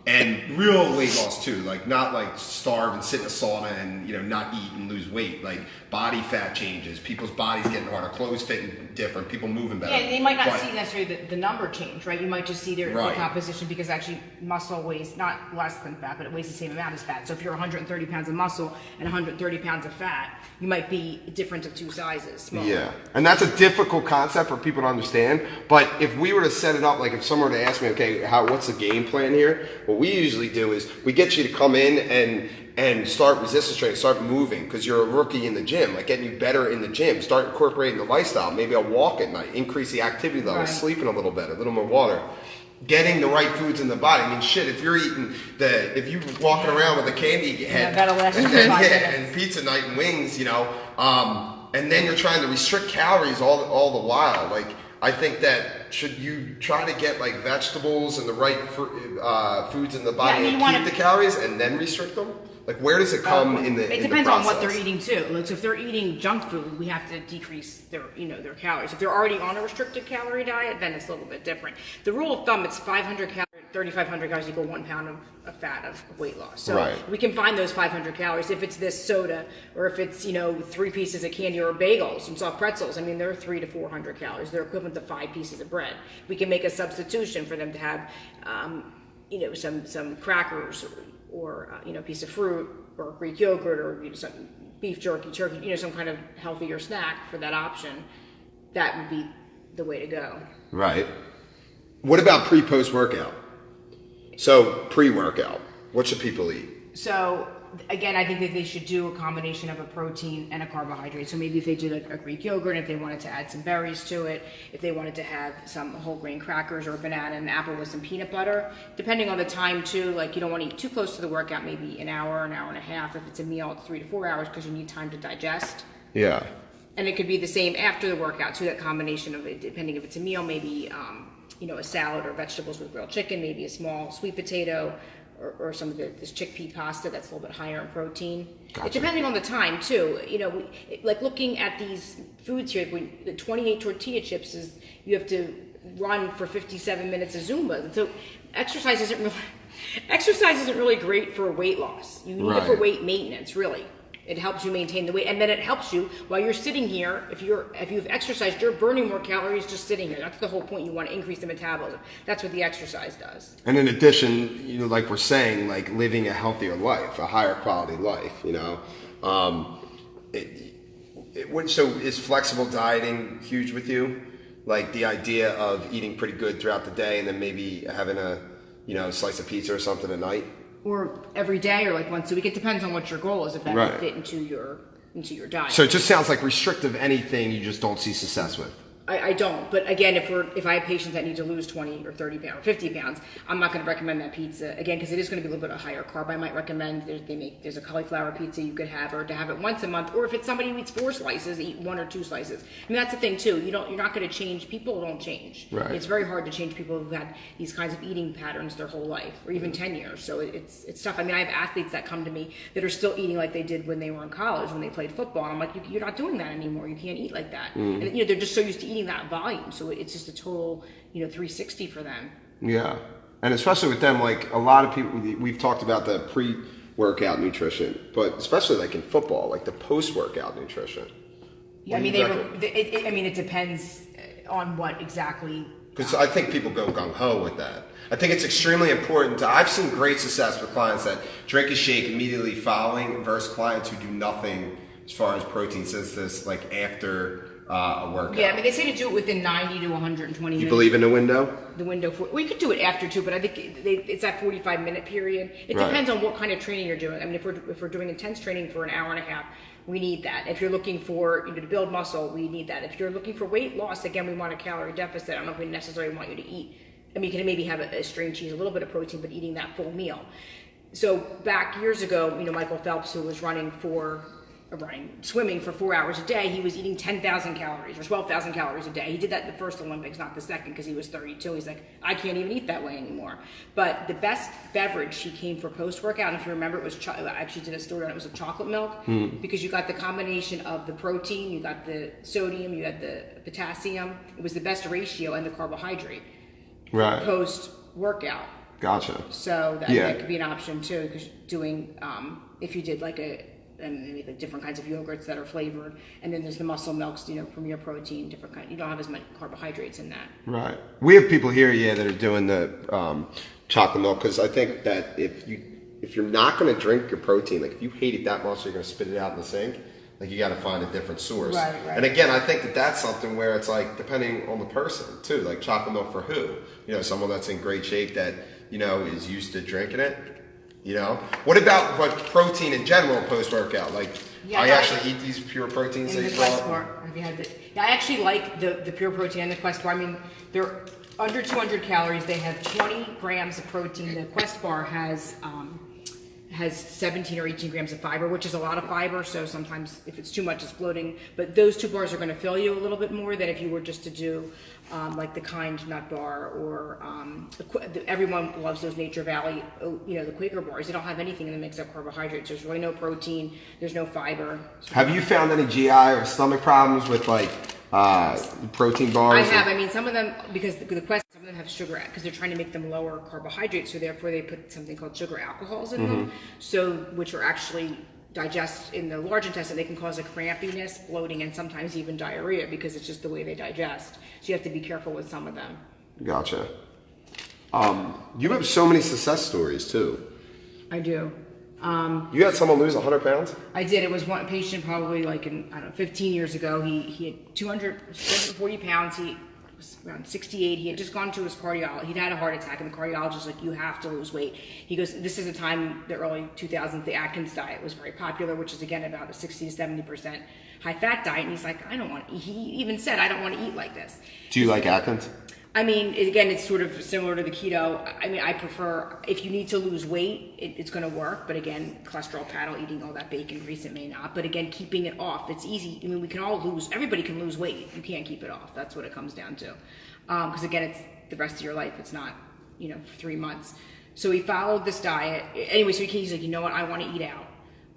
And real weight loss too, like not like starve and sit in a sauna and not eat and lose weight. Like body fat changes, people's bodies getting harder, clothes fitting different, people moving better. Yeah, they might not see necessarily the number change, right? You might just see their composition, because actually muscle weighs not less than fat, but it weighs the same amount as fat. So if you're 130 pounds of muscle and 130 pounds of fat, you might be different of two sizes, smaller. Yeah, and that's a difficult concept for people to understand. But if we were to set it up, like if someone were to ask me, okay, what's the game plan here? What we usually do is we get you to come in and start resistance training, start moving, because you're a rookie in the gym, like getting you better in the gym, start incorporating the lifestyle, maybe a walk at night, increase the activity level, sleeping a little better, a little more water, getting the right foods in the body. I mean, shit, if you're eating if you're walking around with a candy head and pizza night and wings, and then you're trying to restrict calories all the while, like, I think that should you try to get like vegetables and the right foods in the body and keep the calories and then restrict them? Like, where does it come in the? It depends on what they're eating too. Like, so if they're eating junk food, we have to decrease their their calories. If they're already on a restricted calorie diet, then it's a little bit different. The rule of thumb: it's 500 calories, 3,500 calories equal 1 pound of fat of weight loss. So we can find those 500 calories if it's this soda, or if it's 3 pieces of candy or bagels and soft pretzels. I mean, they're 300 to 400 calories. They're equivalent to 5 pieces of bread. We can make a substitution for them to have, some crackers or a piece of fruit or Greek yogurt or some beef jerky, some kind of healthier snack for that option. That would be the way to go. Right. What about pre-post workout? So pre-workout, what should people eat? So again, I think that they should do a combination of a protein and a carbohydrate. So maybe if they did a Greek yogurt, if they wanted to add some berries to it, if they wanted to have some whole grain crackers or a banana and an apple with some peanut butter, depending on the time too. Like, you don't want to eat too close to the workout, maybe an hour and a half. If it's a meal, it's 3 to 4 hours because you need time to digest. Yeah. And it could be the same after the workout too, that combination of it, depending if it's a meal, maybe a salad or vegetables with grilled chicken, maybe a small sweet potato, or some of this chickpea pasta that's a little bit higher in protein. Gotcha. It's depending on the time too. Like looking at these foods here, the 28 tortilla chips you have to run for 57 minutes of Zumba. So exercise isn't really great for weight loss. You need it for weight maintenance, really. It helps you maintain the weight, and then it helps you while you're sitting here. If you've exercised, you're burning more calories just sitting here. That's the whole point. You want to increase the metabolism. That's what the exercise does. And in addition, like we're saying, like living a healthier life, a higher quality life. So is flexible dieting huge with you? Like the idea of eating pretty good throughout the day and then maybe having a, slice of pizza or something at night? Or every day, or like once a week. It depends on what your goal is, if that Right. would fit into your diet. So it just sounds like restrictive anything you just don't see success with. I don't, but again, if I have patients that need to lose 20 or 30 pounds, 50 pounds, I'm not going to recommend that pizza again because it is going to be a little bit of higher carb. I might recommend there's a cauliflower pizza you could have, or to have it once a month, or if it's somebody who eats 4 slices, eat 1 or 2 slices. I mean that's the thing too. You're not going to change people. Don't change. Right. It's very hard to change people who've had these kinds of eating patterns their whole life, or even 10 years. So it's tough. I mean, I have athletes that come to me that are still eating like they did when they were in college when they played football. And I'm like, you're not doing that anymore. You can't eat like that. And they're just so used to eating that volume. So it's just a total, 360 for them. Yeah. And especially with them, like a lot of people, we've talked about the pre-workout nutrition, but especially like in football, like the post-workout nutrition. Yeah, I mean, it depends on what exactly. Because I think people go gung-ho with that. I think it's extremely important. I've seen great success with clients that drink a shake immediately following versus clients who do nothing as far as protein synthesis, like after a workout. Yeah, I mean, they say to do it within 90 to 120 minutes. You believe in the window? The window for, well, you could do it after too, but I think it's that 45-minute period. It Right. depends on what kind of training you're doing. I mean, if we're doing intense training for an hour and a half, we need that. If you're looking for to build muscle, we need that. If you're looking for weight loss, again, we want a calorie deficit. I don't know if we necessarily want you to eat. I mean, you can maybe have a string cheese, a little bit of protein, but eating that full meal. So back years ago, Michael Phelps, who was swimming for 4 hours a day, he was eating 10,000 calories or 12,000 calories a day. He did that in the first Olympics, not the second, because he was 32. He's like, I can't even eat that way anymore. But the best beverage he came for post-workout, and if you remember, it was I actually did a story on it, was a chocolate milk, because you got the combination of the protein, you got the sodium, you had the potassium. It was the best ratio, and the carbohydrate. Right. Post-workout. Gotcha. So that could be an option too, because doing, if you did like maybe the different kinds of yogurts that are flavored, and then there's the muscle milks, Premier Protein, different kind. You don't have as much carbohydrates in that. Right. We have people here, that are doing the chocolate milk, because I think that if you're not going to drink your protein, like if you hate it that much, you're going to spit it out in the sink. Like you got to find a different source. Right. And again, I think that's something where it's like depending on the person too. Like chocolate milk for who? Someone that's in great shape that is used to drinking it. What about protein in general post-workout? Like, I actually eat these pure proteins that you Quest bar. Have you had the? Yeah, I actually like the pure protein and the Quest bar. I mean, they're under 200 calories. They have 20 grams of protein. The Quest bar has 17 or 18 grams of fiber, which is a lot of fiber. So sometimes if it's too much, it's bloating. But those 2 bars are going to fill you a little bit more than if you were just to do like the Kind Nut Bar, or everyone loves those Nature Valley, the Quaker bars. They don't have anything in them except carbohydrates. There's really no protein. There's no fiber. So have you found any GI or stomach problems with like protein bars? I have. I mean, some of them, because the Quest, some of them have sugar, because they're trying to make them lower carbohydrates, so therefore they put something called sugar alcohols in them, which are actually digest in the large intestine. They can cause a crampiness, bloating, and sometimes even diarrhea, because it's just the way they digest. So you have to be careful with some of them. Gotcha. You have so many success stories too. I do. You had someone lose 100 pounds? I did. It was one patient probably 15 years ago. He had 240 pounds. He was around 68. He had just gone to his cardiologist. He'd had a heart attack, and the cardiologist was like, you have to lose weight. He goes, this is a time, the early 2000s, the Atkins diet was very popular, which is again about a 60 to 70% high fat diet. And he's like, I don't want to, he even said, I don't want to eat like this. Do you like Atkins? I mean, again, it's sort of similar to the keto. I mean, I prefer, if you need to lose weight, it's going to work. But again, cholesterol paddle, eating all that bacon grease, it may not. But again, keeping it off, it's easy. I mean, we can all everybody can lose weight. You can't keep it off. That's what it comes down to. Because again, it's the rest of your life. It's not, 3 months. So he followed this diet. Anyway, so he's like, you know what, I want to eat out.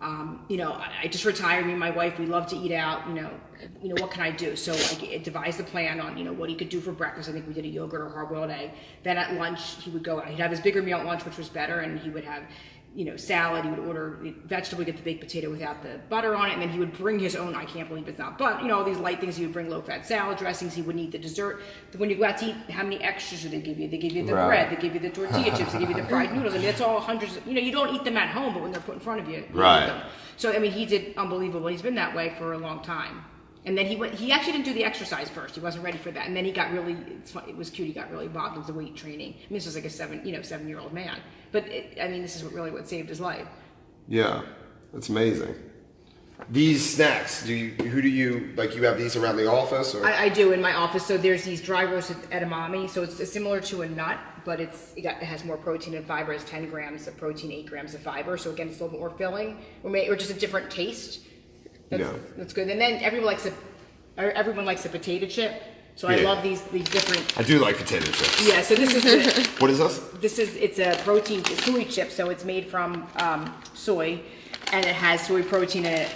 I just retired. Me and my wife, we love to eat out. What can I do? So I devised a plan on, what he could do for breakfast. I think we did a yogurt or hard-boiled egg. Then at lunch, he would go out. He'd have his bigger meal at lunch, which was better, and he would have salad. He would order vegetable, get the baked potato without the butter on it, and then he would bring his own, I can't believe it's not, but all these light things. He would bring low-fat salad dressings. He wouldn't eat the dessert. When you go out to eat, how many extras do they give you? They give you the bread, they give you the tortilla chips, they give you the fried noodles. I mean, it's all hundreds you don't eat them at home, but when they're put in front of you, you eat them. So, I mean, he did unbelievable. He's been that way for a long time. And then he actually didn't do the exercise first. He wasn't ready for that. And then he got really, it was cute, he got really involved with the weight training. I mean, this was like a 7-year-old man. But, this is what saved his life. Yeah, that's amazing. These snacks, you have these around the office? Or? I do in my office. So there's these dry roasted edamame. So it's similar to a nut, but it has more protein and fiber. It's 10 grams of protein, 8 grams of fiber. So again, it's a little bit more filling, or just a different taste. That's good. And then everyone likes a potato chip. So I love these different. I do like potato chips. Yeah. So this is what is this? It's a protein soy chip. So it's made from soy, and it has soy protein in it.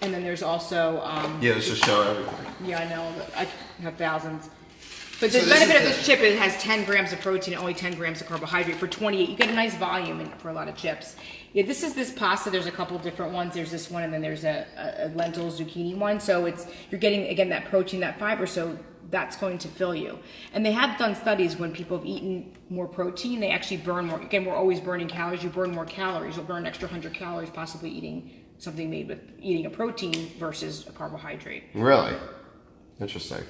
And then there's also let's just show everything. Yeah, I know. I have thousands. But the benefit of this chip is it has 10 grams of protein and only 10 grams of carbohydrate for 28. You get a nice volume for a lot of chips. Yeah, this is this pasta. There's a couple different ones. There's this one, and then there's a lentil zucchini one. So you're getting, again, that protein, that fiber, so that's going to fill you. And they have done studies when people have eaten more protein, they actually burn more. Again, we're always burning calories. You burn more calories. You'll burn an extra 100 calories possibly eating something made with eating a protein versus a carbohydrate. Really? Interesting.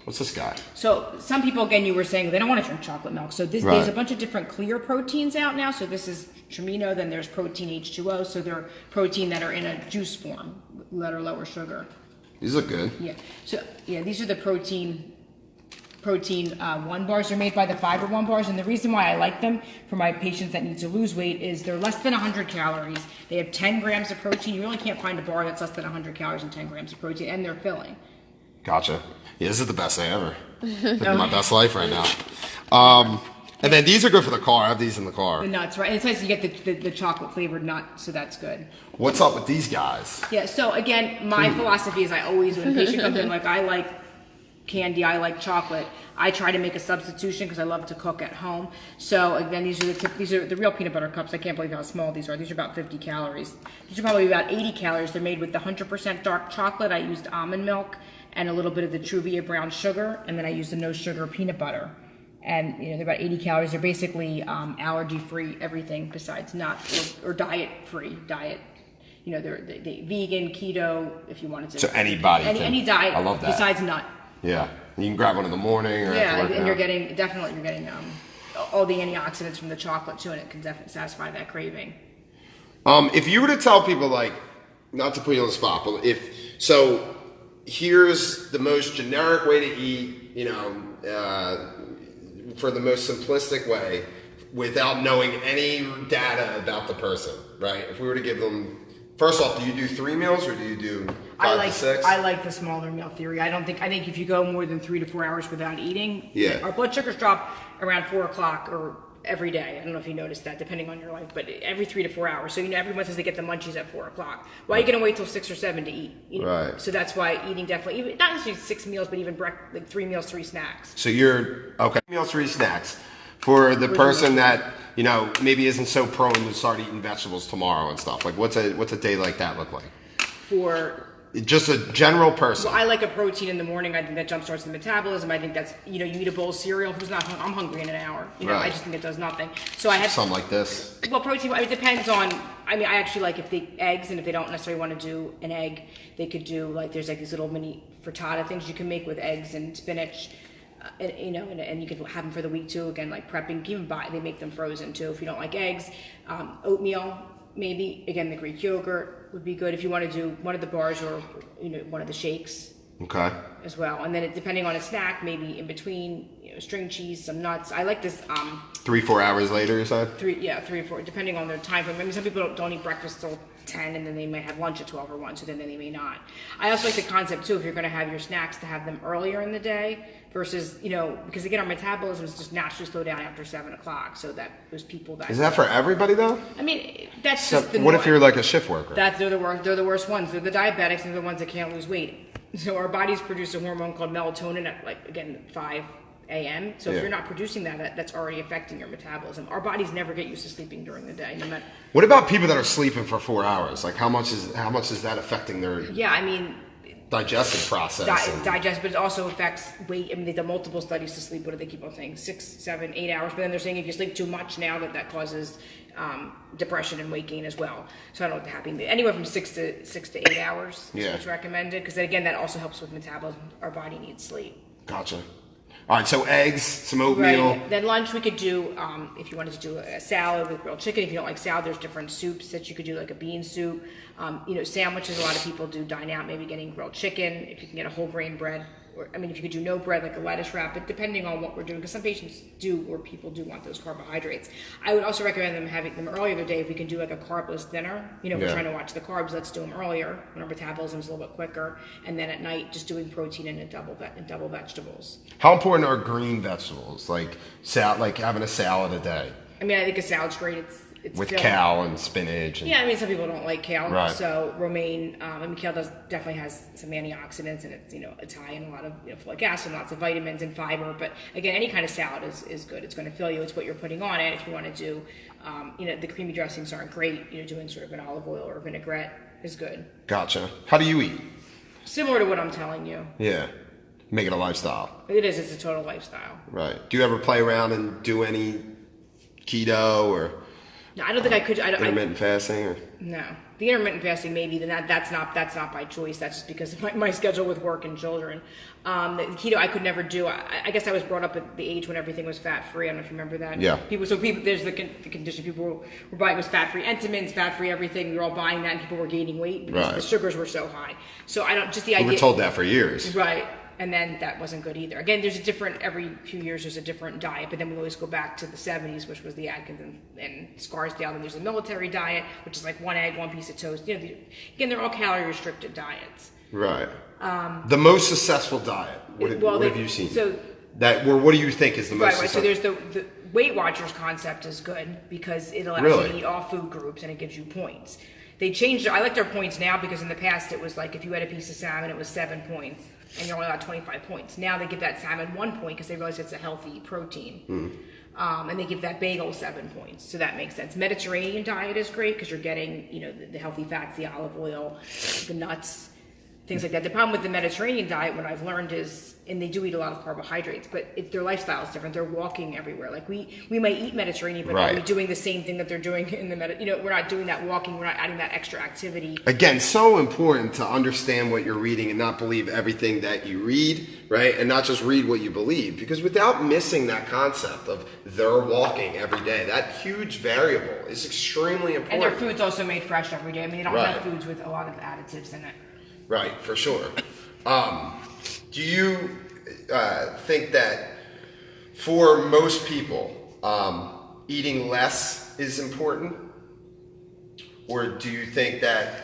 What's this guy? So some people, again, you were saying they don't want to drink chocolate milk. So there's a bunch of different clear proteins out now. So this is Trimino, then there's protein H2O. So they're protein that are in a juice form that are lower sugar. These look good. Yeah. So these are the protein 1 bars. They're made by the Fiber 1 bars, and the reason why I like them for my patients that need to lose weight is they're less than 100 calories. They have 10 grams of protein. You really can't find a bar that's less than 100 calories and 10 grams of protein, and they're filling. Gotcha. Yeah, this is the best day ever. Living my best life right now. And then these are good for the car. I have these in the car. The nuts, right? And it's nice you get the chocolate flavored nut, so that's good. What's up with these guys? Yeah. So again, my philosophy is when a patient comes in, like, I like candy, I like chocolate, I try to make a substitution because I love to cook at home. So again, these are the real peanut butter cups. I can't believe how small these are. These are about 50 calories. These are probably about 80 calories. They're made with the 100% dark chocolate. I used almond milk and a little bit of the Truvia brown sugar, and then I used the no sugar peanut butter. And they're about 80 calories. They're basically allergy-free, everything besides nut, or diet-free. They're vegan, keto, if you wanted to. So anybody any diet. I love that. Besides nut. Yeah, you can grab one in the morning. Or and you're getting all the antioxidants from the chocolate too, and it can definitely satisfy that craving. If you were to tell people, like, not to put you on the spot, but here's the most generic way to eat, for the most simplistic way, without knowing any data about the person, right? If we were to give them, first off, do you do 3 meals or do you do 5 to 6? I like the smaller meal theory. I think if you go more than 3 to 4 hours without eating, our blood sugars drop around 4 o'clock or every day. I don't know if you noticed that, depending on your life, but every 3 to 4 hours. So everyone says they get the munchies at 4 o'clock. Why are you going to wait till 6 or 7 to eat? Right. So that's why eating definitely, not necessarily 6 meals, but even 3 meals, 3 snacks. So you're okay. 3 meals, 3 snacks for the person that maybe isn't so prone to start eating vegetables tomorrow and stuff. Like, what's a day like that look like? For just a general person. Well, I like a protein in the morning. I think that jumpstarts the metabolism. I think that's, you eat a bowl of cereal. Who's not hungry? I'm hungry in an hour. Right. I just think it does nothing. So I have something like this. Well, protein, it depends on, I actually like eggs, and if they don't necessarily want to do an egg, they could do, there's these little mini frittata things you can make with eggs and spinach, and you can have them for the week too. Again, like prepping, they make them frozen too if you don't like eggs. Oatmeal, maybe. Again, the Greek yogurt would be good if you want to do one of the bars or one of the shakes. Okay. As well, and then depending on a snack, maybe in between, string cheese, some nuts. I like this. 3-4 hours later, you said? 3 or 4, depending on their time frame. I mean, some people don't eat breakfast till 10, and then they may have lunch at 12 or 1, so then they may not. I also like the concept too, if you're going to have your snacks, to have them earlier in the day versus, because again, our metabolisms just naturally slow down after 7 o'clock. So that those people that is that for everybody though? I mean, that's just what if you're like a shift worker? They're the worst ones. They're the diabetics, and they're the ones that can't lose weight. So our bodies produce a hormone called melatonin at 5 a.m. So Yeah. if you're not producing that, that's already affecting your metabolism. Our bodies never get used to sleeping during the day. No matter. What about people that are sleeping for 4 hours? Like how much is that affecting their Yeah, I mean, digestive process? digest, but it also affects weight. I mean, they've done multiple studies to sleep. What do they keep on saying? 6, 7, 8 hours. But then they're saying if you sleep too much now, that causes depression and weight gain as well. So I don't know what happening. Anywhere from 6 to 8 hours is what's recommended. Because again, that also helps with metabolism. Our body needs sleep. Gotcha. All right, so eggs, some oatmeal. Right. Then lunch we could do, if you wanted to do a salad with grilled chicken. If you don't like salad, there's different soups that you could do, like a bean soup. Sandwiches, a lot of people do dine out, maybe getting grilled chicken. If you can get a whole grain bread, if you could do no bread, like a lettuce wrap, but depending on what we're doing, because some patients do, or people do want those carbohydrates. I would also recommend them having them earlier in the day. If we can do like a carbless dinner, if we're trying to watch the carbs, let's do them earlier when our metabolism is a little bit quicker. And then at night, just doing protein and double vegetables. How important are green vegetables, like having a salad a day? I mean, I think a salad's great. It's with filling. kale and spinach. Yeah, I mean, some people don't like kale, Right. so romaine. Kale definitely has some antioxidants, and it's high in a lot of folic acid, lots of vitamins and fiber. But again, any kind of salad is good. It's going to fill you. It's what you're putting on it. If you want to do, the creamy dressings aren't great. Doing sort of an olive oil or vinaigrette is good. Gotcha. How do you eat? Similar to what I'm telling you. Yeah, make it a lifestyle. It is. It's a total lifestyle. Right. Do you ever play around and do any keto or? No, I don't think I could. Intermittent fasting? Or? No, the intermittent fasting maybe. Then that's not by choice. That's just because of my schedule with work and children. The keto I could never do. I guess I was brought up at the age when everything was fat free. I don't know if you remember that. Yeah. People. There's the condition. People were buying was fat free Entenmann's, fat free everything. They're all buying that, and people were gaining weight because the sugars were so high. So I don't just the idea. We were told that for years. Right. And then that wasn't good either. Again, every few years there's a different diet, but then we always go back to the 70s, which was the Atkins and Scarsdale. And there's a military diet, which is like 1 egg, 1 piece of toast. Again, they're all calorie restricted diets. Right. The most successful diet. What have you seen? So what do you think is the most successful? So there's the Weight Watchers concept is good because it allows you to eat all food groups and it gives you points. They changed it. I like their points now because in the past it was like if you had a piece of salmon, it was 7 points. And you're only allowed 25 points. Now they give that salmon 1 point because they realize it's a healthy protein. And they give that bagel 7 points. So that makes sense. Mediterranean diet is great because you're getting, the healthy fats, the olive oil, the nuts, things like that. The problem with the Mediterranean diet, what I've learned is, and they do eat a lot of carbohydrates, but their lifestyle is different. They're walking everywhere. Like we might eat Mediterranean, but are we doing the same thing that they're doing in the we're not doing that walking. We're not adding that extra activity. Again, so important to understand what you're reading and not believe everything that you read, right? And not just read what you believe, because without missing that concept of they're walking every day, that huge variable is extremely important. And their food's also made fresh every day. I mean, they don't have foods with a lot of additives in it. Right, for sure. Do you think that for most people, eating less is important? Or do you think that,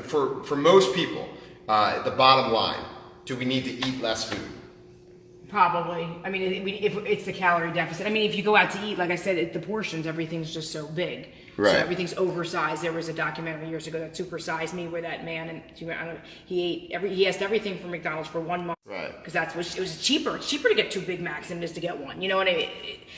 for most people, the bottom line, do we need to eat less food? Probably. I mean, if it's the calorie deficit. I mean, if you go out to eat, like I said, the portions, everything's just so big. Right. So everything's oversized. There was a documentary years ago that Supersized Me, where that man he asked everything from McDonald's for 1 month. Right. Because it was cheaper. It's cheaper to get 2 Big Macs than it is to get one. You know what I mean?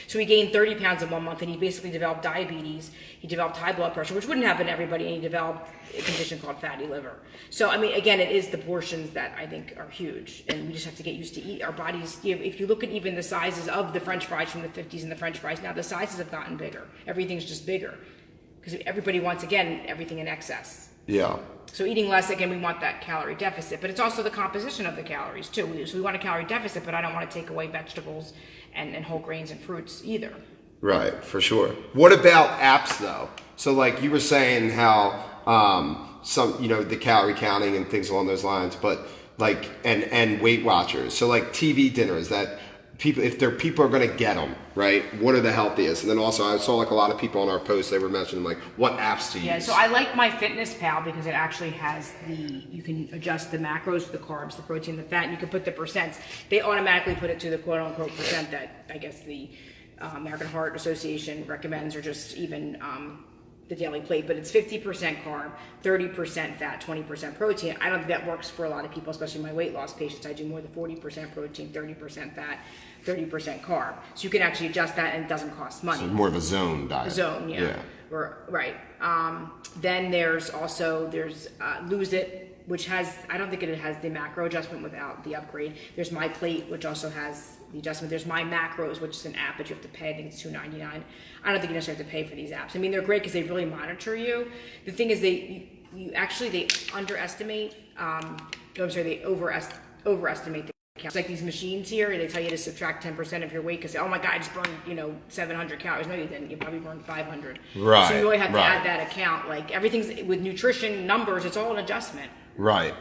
So he gained 30 pounds in 1 month, and he basically developed diabetes. He developed high blood pressure, which wouldn't happen to everybody, and he developed a condition called fatty liver. So I mean, again, it is the portions that I think are huge, and we just have to get used to eat. Our bodies. If you look at even the sizes of the French fries from the 50s and the French fries now, the sizes have gotten bigger. Everything's just bigger. Because everybody wants, again, everything in excess. Yeah. So eating less, again, we want that calorie deficit. But it's also the composition of the calories, too. So we want a calorie deficit, but I don't want to take away vegetables and whole grains and fruits either. Right, for sure. What about apps, though? So, like you were saying how the calorie counting and things along those lines, but like, and Weight Watchers. So, like TV dinners that people are going to get them, right? What are the healthiest? And then also I saw like a lot of people on our posts, they were mentioning like what apps to use. Yeah, so I like MyFitnessPal because it actually has you can adjust the macros, the carbs, the protein, the fat, and you can put the percents. They automatically put it to the quote unquote percent that I guess the American Heart Association recommends, or just even the daily plate, but it's 50% carb, 30% fat, 20% protein. I don't think that works for a lot of people, especially my weight loss patients. I do more than 40% protein, 30% fat, 30% carb. So you can actually adjust that, and it doesn't cost money. So more of a zone diet. Zone, yeah. Right. Then there's Lose It, which has, I don't think it has the macro adjustment without the upgrade. There's My Plate, which also has the adjustment. There's My Macros, which is an app that you have to pay. I think it's $2.99. I don't think you necessarily have to pay for these apps. I mean, they're great because they really monitor you. The thing is, they overestimate the. It's like these machines here, they tell you to subtract 10% of your weight because, oh my God, I just burned, 700 calories. No, you didn't. You probably burned 500. Right. So you really have to add that account. Like everything's with nutrition numbers, it's all an adjustment. Right.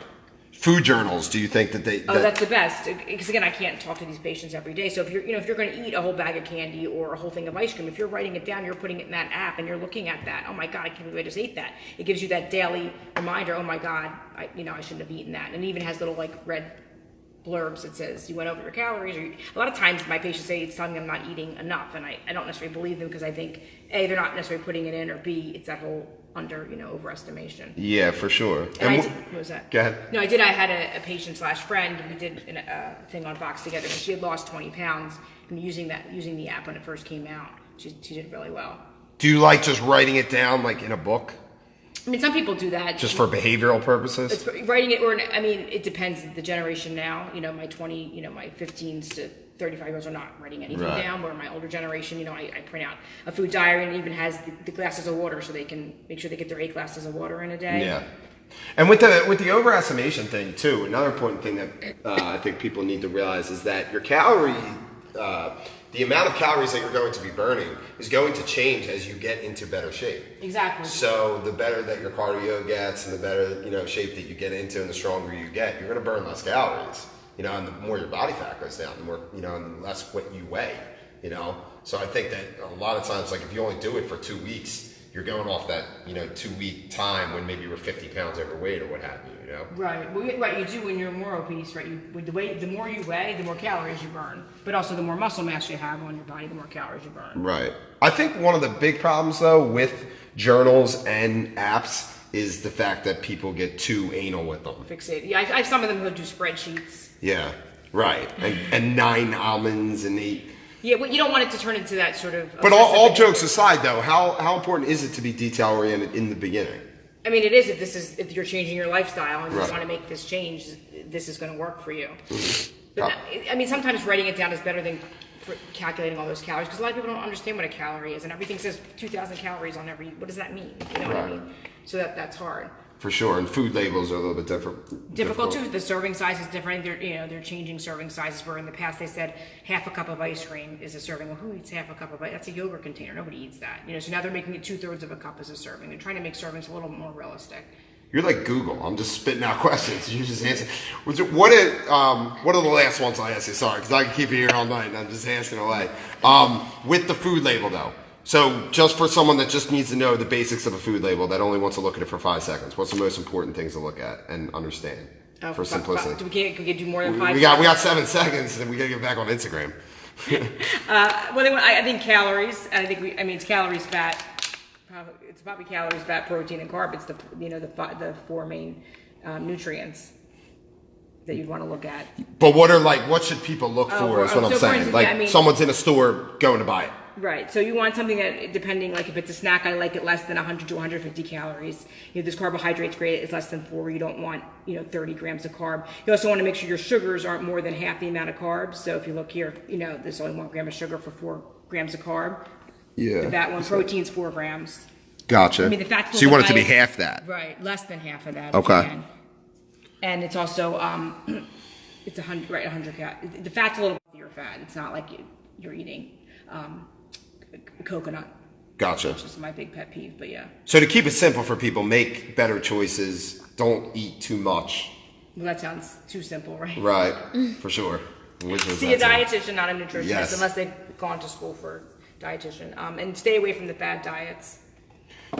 Food journals, do you think that they... that's the best. Because again, I can't talk to these patients every day. So if you're going to eat a whole bag of candy or a whole thing of ice cream, if you're writing it down, you're putting it in that app and you're looking at that. Oh my God, I can't believe I just ate that. It gives you that daily reminder. Oh my God, I shouldn't have eaten that. And it even has little like red blurbs that says you went over your calories. Or a lot of times my patients say it's telling me I'm not eating enough, and I don't necessarily believe them because I think A, they're not necessarily putting it in, or B, it's that whole overestimation. Yeah, for sure. And what was that? Go ahead. No, I had a patient / friend. We did a thing on Vox together, and she had lost 20 pounds and using the app when it first came out. She did really well. Do you like just writing it down like in a book? I mean, some people do that. Just for behavioral purposes? It's writing it, it depends the generation now. My 15s to 35-year-olds are not writing anything down, where my older generation, I print out a food diary, and it even has the glasses of water so they can make sure they get their 8 glasses of water in a day. Yeah. And with the overestimation thing too, another important thing that I think people need to realize is that your calorie, the amount of calories that you're going to be burning is going to change as you get into better shape. Exactly. So the better that your cardio gets, and the better shape that you get into, and the stronger you get, you're going to burn less calories. And the more your body fat goes down, the more and the less what you weigh. So I think that a lot of times, like if you only do it for 2 weeks, you're going off that 2-week time when maybe you were 50 pounds overweight or what have you. Right. Well, right. You do when you're more obese, right? The more you weigh, the more calories you burn. But also, the more muscle mass you have on your body, the more calories you burn. Right. I think one of the big problems though with journals and apps is the fact that people get too anal with them. Fixated. Yeah, I have some of them who do spreadsheets. Yeah. Right. And 9 almonds and 8. Yeah, well, you don't want it to turn into that sort of. But all jokes aside, though, how important is it to be detail oriented in the beginning? I mean, it is if you're changing your lifestyle and you want to make this change, this is going to work for you. But I mean, sometimes writing it down is better than calculating all those calories, because a lot of people don't understand what a calorie is, and everything says 2,000 calories on every. What does that mean? You know what I mean? So that's hard. For sure, and food labels are a little bit difficult too. The serving size is different. They're changing serving sizes. Where in the past they said half a cup of ice cream is a serving. Well, who eats half a cup of ice? That's a yogurt container. Nobody eats that. So now they're making it 2/3 of a cup as a serving. They're trying to make servings a little more realistic. You're like Google. I'm just spitting out questions. You just answer. What are the last ones I asked you? Sorry, because I can keep you here all night and I'm just asking away. With the food label though. So just for someone that just needs to know the basics of a food label, that only wants to look at it for 5 seconds, what's the most important things to look at and understand for simplicity? Can we do more than 5 seconds? We got 7 seconds, and we got to get back on Instagram. I think calories. It's calories, fat. It's probably calories, fat, protein, and carb. It's the 4 main nutrients that you'd want to look at. But what should people look for? Is what I'm saying. Instance, someone's in a store going to buy it. Right. So you want something that, depending, like if it's a snack, I like it less than 100 to 150 calories. There's carbohydrates great. It's less than 4. You don't want 30 grams of carb. You also want to make sure your sugars aren't more than half the amount of carbs. So if you look here, there's only 1 gram of sugar for 4 grams of carb. Yeah. That one. Protein's 4 grams. Gotcha. The fat's so you want it to be half that. Right. Less than half of that. Okay. And it's also it's 100 calories. The fat's a little bit your fat. It's not like you're eating coconut. Gotcha. Which is my big pet peeve, but yeah. So to keep it simple for people, make better choices. Don't eat too much. Well, that sounds too simple, right? Right, for sure. See a dietitian, not a nutritionist, unless they've gone to school for dietitian. And stay away from the fad diets.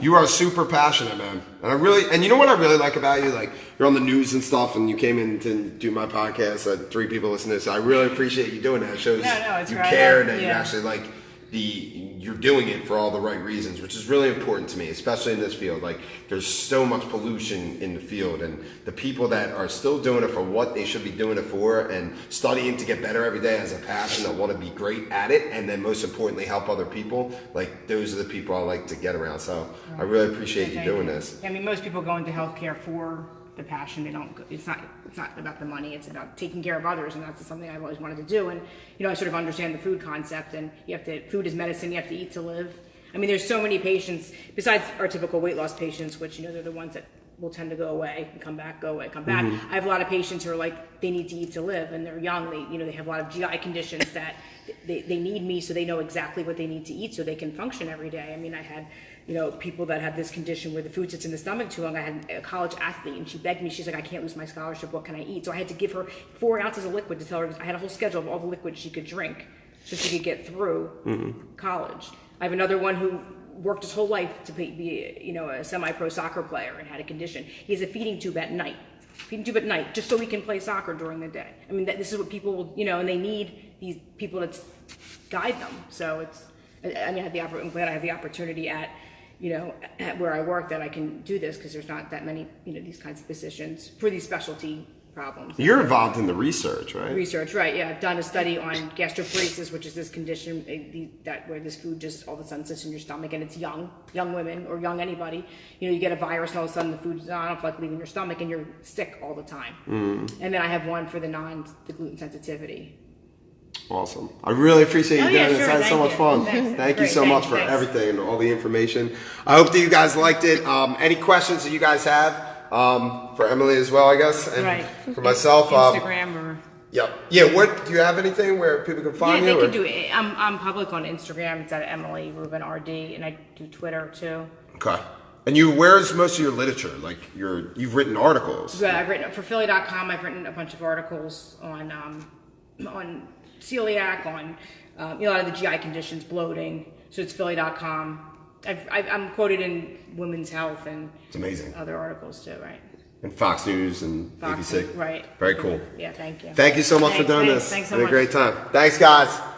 You are super passionate, man. And you know what I really like about you? Like, you're on the news and stuff, and you came in to do my podcast. 3 people listen to this. I really appreciate you doing that. It shows you care, and that you actually you're doing it for all the right reasons, which is really important to me, especially in this field. Like, there's so much pollution in the field, and the people that are still doing it for what they should be doing it for and studying to get better every day as a passion, that want to be great at it, and then most importantly help other people, like, those are the people I like to get around. So I really appreciate you doing this. I mean, most people go into healthcare for the passion. They don't. It's not about the money. It's about taking care of others, and that's something I've always wanted to do. And I sort of understand the food concept. And food is medicine. You have to eat to live. I mean, there's so many patients besides our typical weight loss patients, which they're the ones that will tend to go away and come back, go away, come back. I have a lot of patients who are like, they need to eat to live, and they're young. They have a lot of GI conditions that they need me, so they know exactly what they need to eat so they can function every day. I mean, I had people that have this condition where the food sits in the stomach too long. I had a college athlete, and she begged me. She's like, I can't lose my scholarship. What can I eat? So I had to give her 4 ounces of liquid to tell her. I had a whole schedule of all the liquids she could drink so she could get through college. I have another one who worked his whole life to be a semi-pro soccer player and had a condition. He has a feeding tube at night. Just so he can play soccer during the day. I mean, this is what people will, and they need these people to guide them. So I'm glad I have the opportunity at where I work that I can do this, because there's not that many, these kinds of positions for these specialty problems. You're involved in the research, right? Research, right? Yeah, I've done a study on gastroparesis, which is this condition where this food just all of a sudden sits in your stomach, and it's young women or young anybody. You get a virus, and all of a sudden the food's not like leaving your stomach, and you're sick all the time. And then I have one for the gluten sensitivity. Awesome. I really appreciate you doing this. Sure. That was so much fun. Thank you so much for everything and all the information. I hope that you guys liked it. Any questions that you guys have for Emily as well, I guess, and for myself? Instagram or... Yep. Yeah, do you have anything where people can find you? Yeah, they can do it. I'm public on Instagram. It's at Emily Rubin RD, and I do Twitter too. Okay. And where's most of your literature? Like, you've written articles. Yeah, I've written for Philly.com. I've written a bunch of articles on celiac, on a lot of the GI conditions, bloating. So it's Philly.com. I'm quoted in Women's Health and it's amazing. Other articles too, right? And Fox News and Fox ABC. Right. Very cool. Yeah, thank you. Thank you so much for doing this. Thanks so much. much. Had a great time. Thanks, guys.